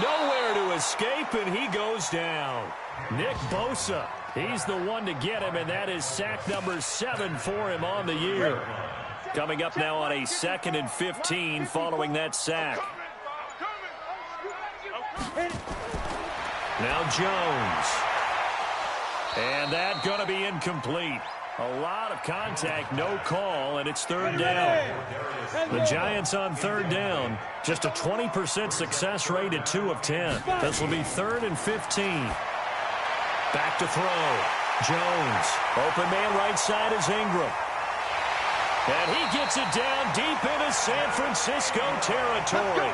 Nowhere to escape, and he goes down. Nick Bosa, he's the one to get him, and that is sack number 7 for him on the year. Coming up now on a 2nd and 15 following that sack. Now Jones. And that going to be incomplete. A lot of contact, no call, and it's 3rd down. The Giants on 3rd down, just a 20% success rate at 2 of 10. This will be 3rd and 15. Back to throw. Jones. Open man right side is Ingram. And he gets it down deep into San Francisco territory.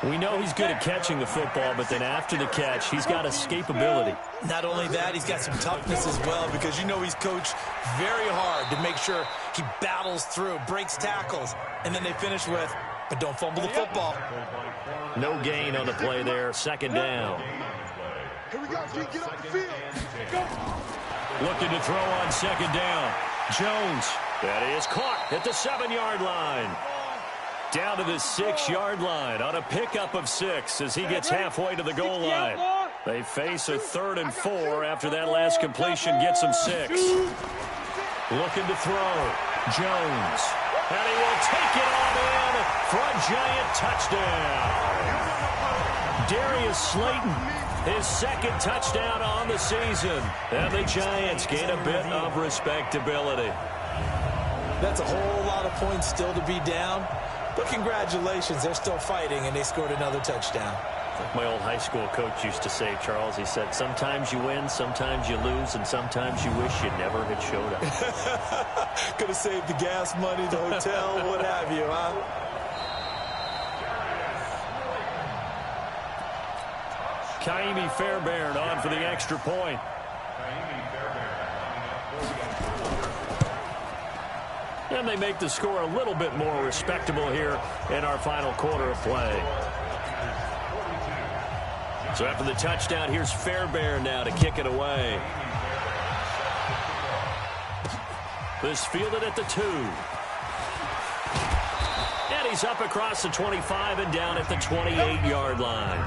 We know he's good at catching the football, but then after the catch, he's got escapability.
Not only that, he's got some toughness as well, because you know he's coached very hard to make sure he battles through, breaks tackles, and then they finish with, but don't fumble the football.
No gain on the play there. Second down.
Here we go, G. Get off the field. Go.
Looking to throw on second down. Jones. That is caught at the 7-yard line. Down to the 6-yard line on a pickup of 6 as he gets halfway to the goal line. They face a 3rd and 4 after that last completion gets them 6. Looking to throw. Jones. And he will take it on in for a giant touchdown. Darius Slayton, his 2nd touchdown on the season. And the Giants gain a bit of respectability.
That's a whole lot of points still to be down. But congratulations, they're still fighting, and they scored another touchdown.
Like my old high school coach used to say, Charles, he said, sometimes you win, sometimes you lose, and sometimes you wish you never had showed up.
Could have saved the gas money, the hotel, what have you, huh?
Kaimi Fairbairn on for the extra point. And they make the score a little bit more respectable here in our final quarter of play. So after the touchdown, here's Fairbairn now to kick it away. This fielded at the 2. And he's up across the 25 and down at the 28-yard line.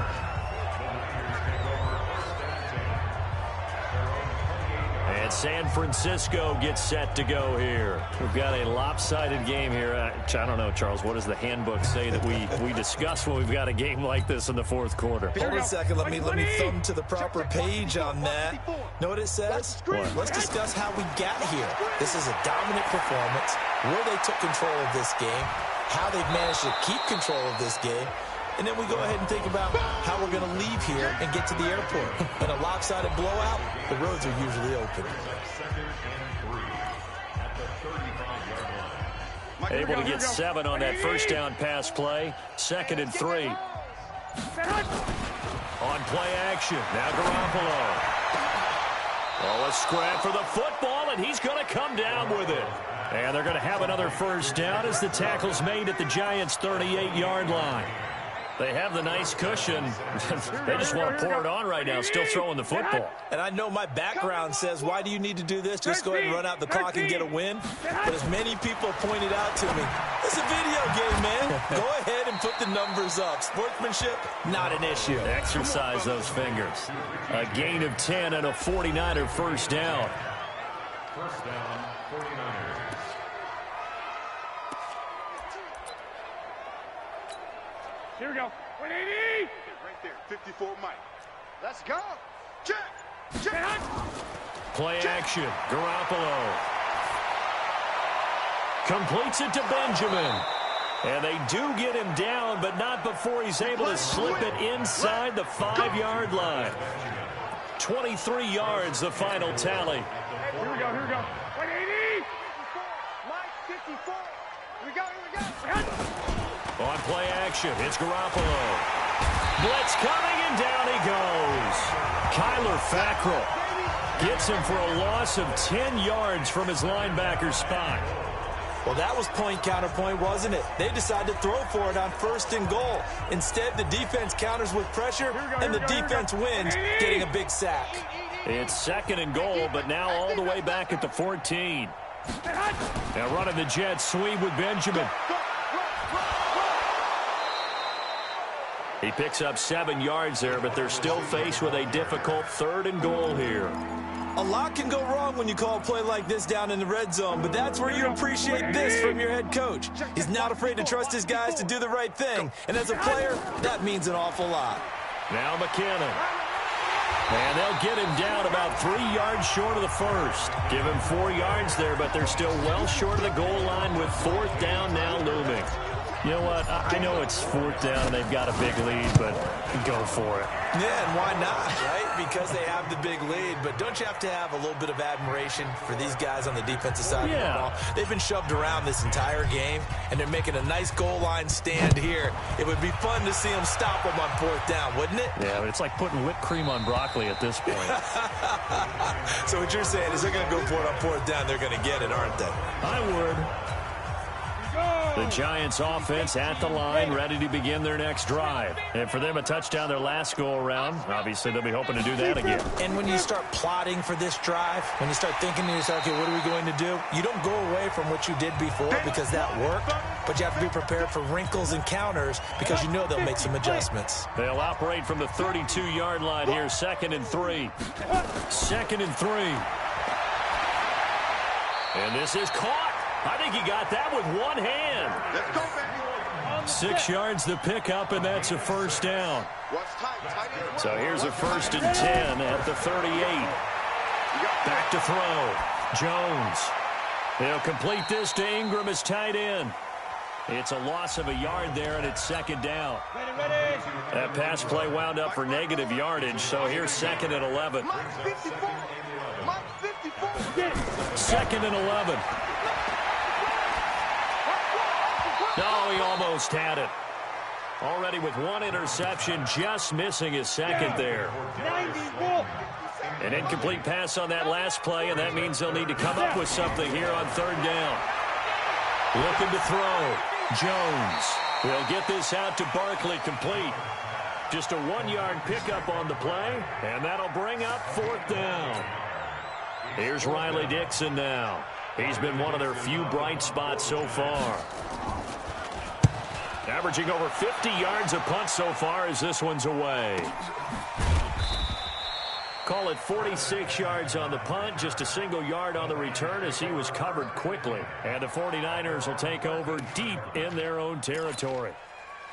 And San Francisco gets set to go here. We've got a lopsided game here. I don't know, Charles, what does the handbook say that we discuss when we've got a game like this in the 4th quarter?
Hold a second. Let me thumb to the proper page on that. Know what it says?
What?
Let's discuss how we got here. This is a dominant performance, where they took control of this game, how they've managed to keep control of this game, and then we go ahead and think about how we're going to leave here and get to the airport. In a lopsided blowout, the roads are usually open.
Able to get 7 on that first down pass play. 2nd and 3. On play action. Now Garoppolo. Oh, a scrap for the football, and he's going to come down with it. And they're going to have another first down as the tackle's made at the Giants' 38-yard line. They have the nice cushion. They just want to pour it on right now, still throwing the football.
And I know my background says, why do you need to do this? Just go ahead and run out the clock and get a win. But as many people pointed out to me, it's a video game, man. Go ahead and put the numbers up. Sportsmanship, not an issue.
Exercise those fingers. A gain of 10 and a 49er first down.
First down, 49ers.
Here we go. 180. Right there. 54 Mike. Let's go. Check. Check.
Play action. Garoppolo. Completes it to Benjamin. And they do get him down, but not before he's able to slip it inside the 5-yard line. 23 yards, the final tally.
Here we go. Here we go. 180. 54. Mike, 54. Here we go. Here we go.
On play action, it's Garoppolo. Blitz coming, and down he goes. Kyler Fackrell gets him for a loss of 10 yards from his linebacker spot.
Well, that was point counterpoint, wasn't it? They decided to throw for it on 1st and goal. Instead, the defense counters with pressure, and the defense wins, getting a big sack.
It's 2nd and goal, but now all the way back at the 14. Now running the jet sweep with Benjamin. He picks up 7 yards there, but they're still faced with a difficult 3rd and goal here.
A lot can go wrong when you call a play like this down in the red zone, but that's where you appreciate this from your head coach. He's not afraid to trust his guys to do the right thing, and as a player, that means an awful lot.
Now McKinnon. And they'll get him down about 3 yards short of the first. Give him 4 yards there, but they're still well short of the goal line with 4th down now looming.
You know what? I know it's 4th down and they've got a big lead, but go for it.
Yeah, and why not, right? Because they have the big lead. But don't you have to have a little bit of admiration for these guys on the defensive side of the ball? They've been shoved around this entire game, and they're making a nice goal line stand here. It would be fun to see them stop them on 4th down, wouldn't it?
Yeah, but it's like putting whipped cream on broccoli at this point.
So what you're saying is they're going to go for it on 4th down. They're going to get it, aren't they?
I would. The Giants offense at the line, ready to begin their next drive. And for them, a touchdown their last go-around. Obviously, they'll be hoping to do that again.
And when you start plotting for this drive, when you start thinking to yourself, okay, what are we going to do? You don't go away from what you did before because that worked, but you have to be prepared for wrinkles and counters because you know they'll make some adjustments.
They'll operate from the 32-yard line here, 2nd and 3. 2nd and 3. And this is caught. I think he got that with one hand.
Let's go, baby.
6 yards the pickup, and that's a 1st down. So here's a 1st and 10 at the 38. Back to throw. Jones. They'll complete this to Ingram as tight end. It's a loss of a yard there, and it's 2nd down. That pass play wound up for negative yardage, so here's 2nd and 11. 2nd and 11. No, he almost had it. Already with one interception, just missing his 2nd there. An incomplete pass on that last play, and that means they'll need to come up with something here on 3rd down. Looking to throw. Jones. They'll get this out to Barkley, complete. Just a 1-yard pickup on the play, and that'll bring up 4th down. Here's Riley Dixon now. He's been one of their few bright spots so far. Averaging over 50 yards a punt so far as this one's away. Call it 46 yards on the punt, just a single yard on the return as he was covered quickly. And the 49ers will take over deep in their own territory.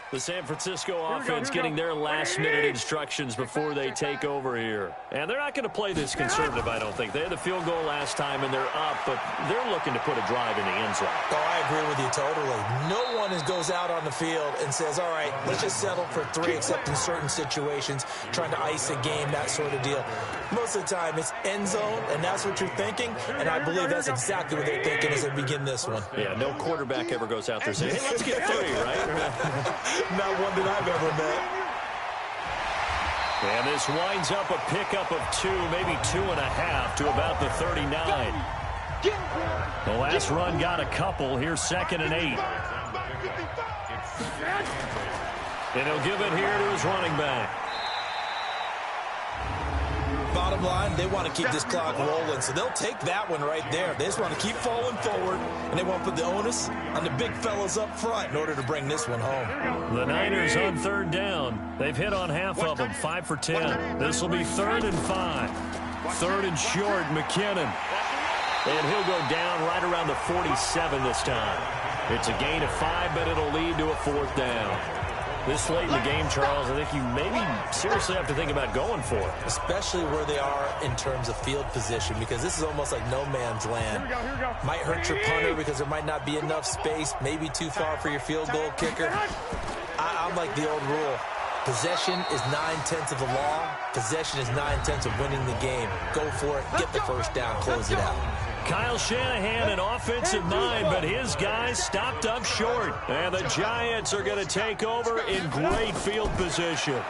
The San Francisco offense getting their last-minute instructions before they take over here. And they're not going to play this conservative, I don't think. They had the field goal last time, and they're up, but they're looking to put a drive in the end zone.
Oh, I agree with you totally. No one goes out on the field and says, all right, let's just settle for 3, except in certain situations, trying to ice a game, that sort of deal. Most of the time, it's end zone, and that's what you're thinking, and I believe that's exactly what they're thinking as they begin this one.
Yeah, no quarterback ever goes out there saying, hey, let's get 3, right?
Not one that I've ever met.
And this winds up a pickup of 2, maybe 2.5 to about the 39. The last run got a couple. Here's 2nd and 8. And he'll give it here to his running back.
Bottom line, they want to keep this clock rolling, so they'll take that one right there. They just want to keep falling forward, and they want to put the onus on the big fellas up front in order to bring this one home.
The Niners on 3rd down. They've hit on half of them, 5 for 10. This will be 3rd and 5. 3rd and short, McKinnon. And he'll go down right around the 47 this time. It's a gain of 5, but it'll lead to a 4th down. This late in the game, Charles, I think you maybe seriously have to think about going for it.
Especially where they are in terms of field position, because this is almost like no man's land.
Here we go.
Might hurt your punter because there might not be enough space, maybe too far for your field goal kicker. I'm like the old rule. Possession is 9/10 of the law. Possession is 9/10 of winning the game. Go for it, get the 1st down, close it out.
Kyle Shanahan, an offensive mind, but his guys stopped up short. And the Giants are going to take over in great field position.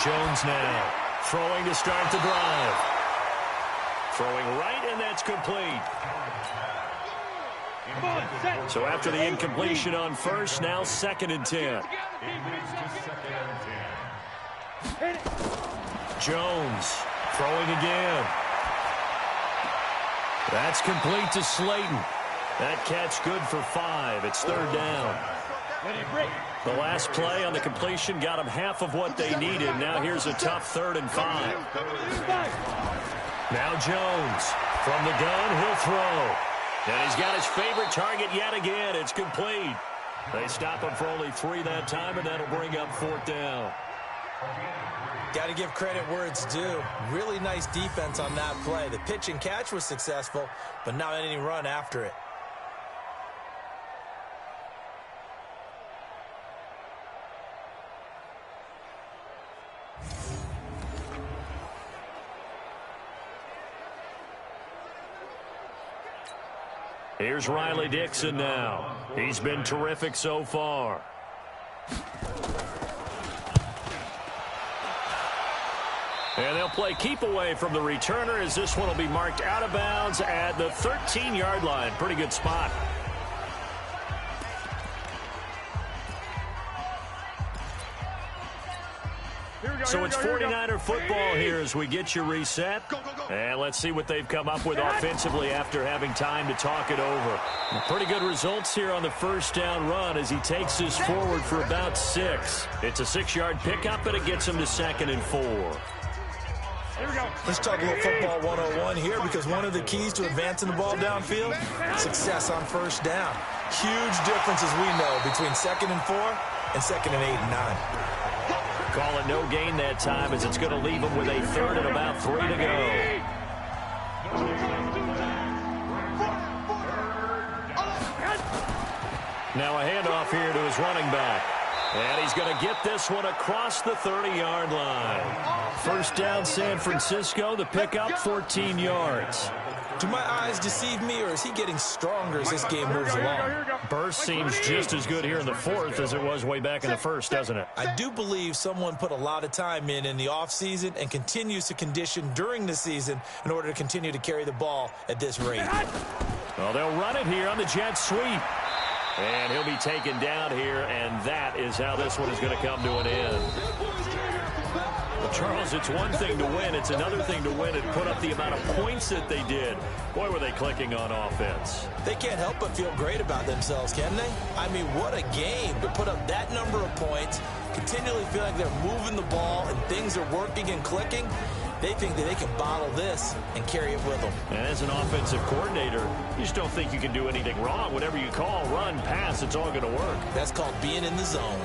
Jones now throwing to start the drive. Throwing right, and that's complete. So after the incompletion on 1st, now 2nd and 10. Jones throwing again. That's complete to Slayton. That catch good for 5. It's 3rd down. The last play on the completion got them half of what they needed. Now here's a tough 3rd and 5. Now Jones from the gun. He'll throw. And he's got his favorite target yet again. It's complete. They stop him for only 3 that time, and that'll bring up 4th down.
Got to give credit where it's due. Really nice defense on that play. The pitch and catch was successful, but not any run after it.
Here's Riley Dixon now. He's been terrific so far. And they'll play keep away from the returner as this one will be marked out of bounds at the 13-yard line. Pretty good spot. So it's 49er football here as we get you reset. And let's see what they've come up with offensively after having time to talk it over. Pretty good results here on the first down run as he takes this forward for about 6. It's a 6-yard pickup, and it gets him to 2nd and 4.
Let's talk a little football 101 here, because one of the keys to advancing the ball downfield, success on first down. Huge differences we know between 2nd and 4 and 2nd and 8 and 9.
Call it no gain that time as it's going to leave him with a 3rd and about 3 to go. Now a handoff here to his running back. And he's going to get this one across the 30-yard line. First down, San Francisco. The pickup, 14 yards.
Do my eyes deceive me, or is he getting stronger as this game moves along?
Burst seems just as good here in the 4th as it was way back in the 1st, doesn't it?
I do believe someone put a lot of time in the offseason and continues to condition during the season in order to continue to carry the ball at this rate.
Well, they'll run it here on the jet sweep. And he'll be taken down here, and that is how this one is going to come to an end. Well, Charles, it's one thing to win. It's another thing to win and put up the amount of points that they did. Boy, were they clicking on offense.
They can't help but feel great about themselves, can they? I mean, what a game to put up that number of points, continually feel like they're moving the ball and things are working and clicking. They think that they can bottle this and carry it with them.
And as an offensive coordinator, you just don't think you can do anything wrong. Whatever you call, run, pass, it's all going to work.
That's called being in the zone.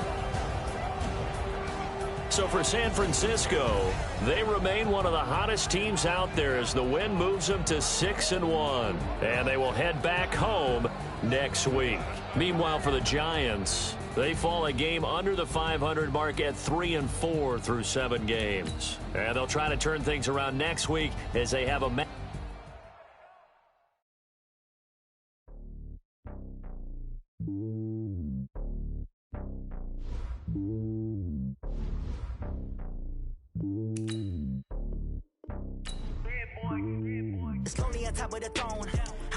So for San Francisco, they remain one of the hottest teams out there as the win moves them to 6-1. And they will head back home next week. Meanwhile, for the Giants, they fall a game under the 500 mark at 3-4 through 7 games. And they'll try to turn things around next week as they have a match.
It's lonely on top of the throne.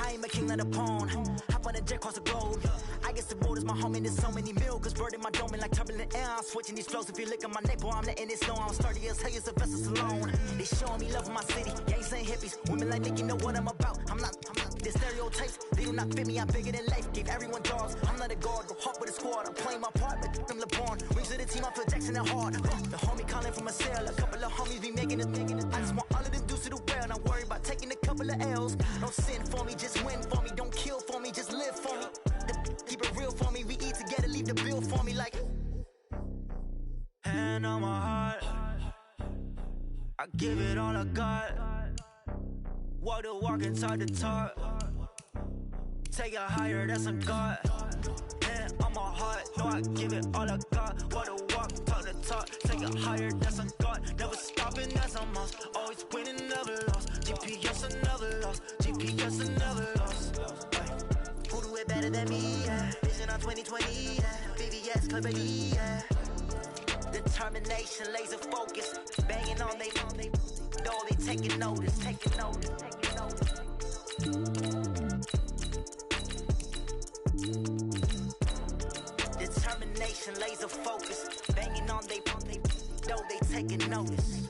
I ain't a king of the pawn. Hop on a jet across the globe. I guess the road is my home and there's so many mil. Cause bird in my dome and like turbulent air. I'm switching these flows. If you look at my neck, boy, I'm letting it snow. I'm sturdy as hell as a vessel alone. They showing me love in my city. Gangs and hippies. Women like Nick, you know what I'm about. I'm not the stereotypes. They do not fit me. I'm bigger than life. Gave everyone jobs. I'm not a guard. Go hard with a squad. I'm playing my part. But I'm LeBron. Rings to the team. I feel Jackson and hard. The homie calling from a cell. A couple of homies be making it. I just want all of them dudes to the well. Not worry about taking a couple of L's. Don't sin for me. Just win for me. Don't kill for me. Just live for me. Keep it real for me. We eat together. Leave the bill for me like. Hand on my heart. I give it all I got. Walk the walk and talk the talk. Take it higher, that's a God. Hand on my heart, no, I give it all I got. Walk the walk, talk the talk. Take it higher, that's a God. Never stopping, that's a must. Always winning, never lost. GPS, I never lost. GPS, I never lost. Who do it better than me? Yeah. Vision on 2020, yeah. VVS, Clarity, yeah. Determination, laser focus. Banging on they door, they taking notice, taking notice, taking notice. Determination, laser focus. Banging on they door, they taking notice.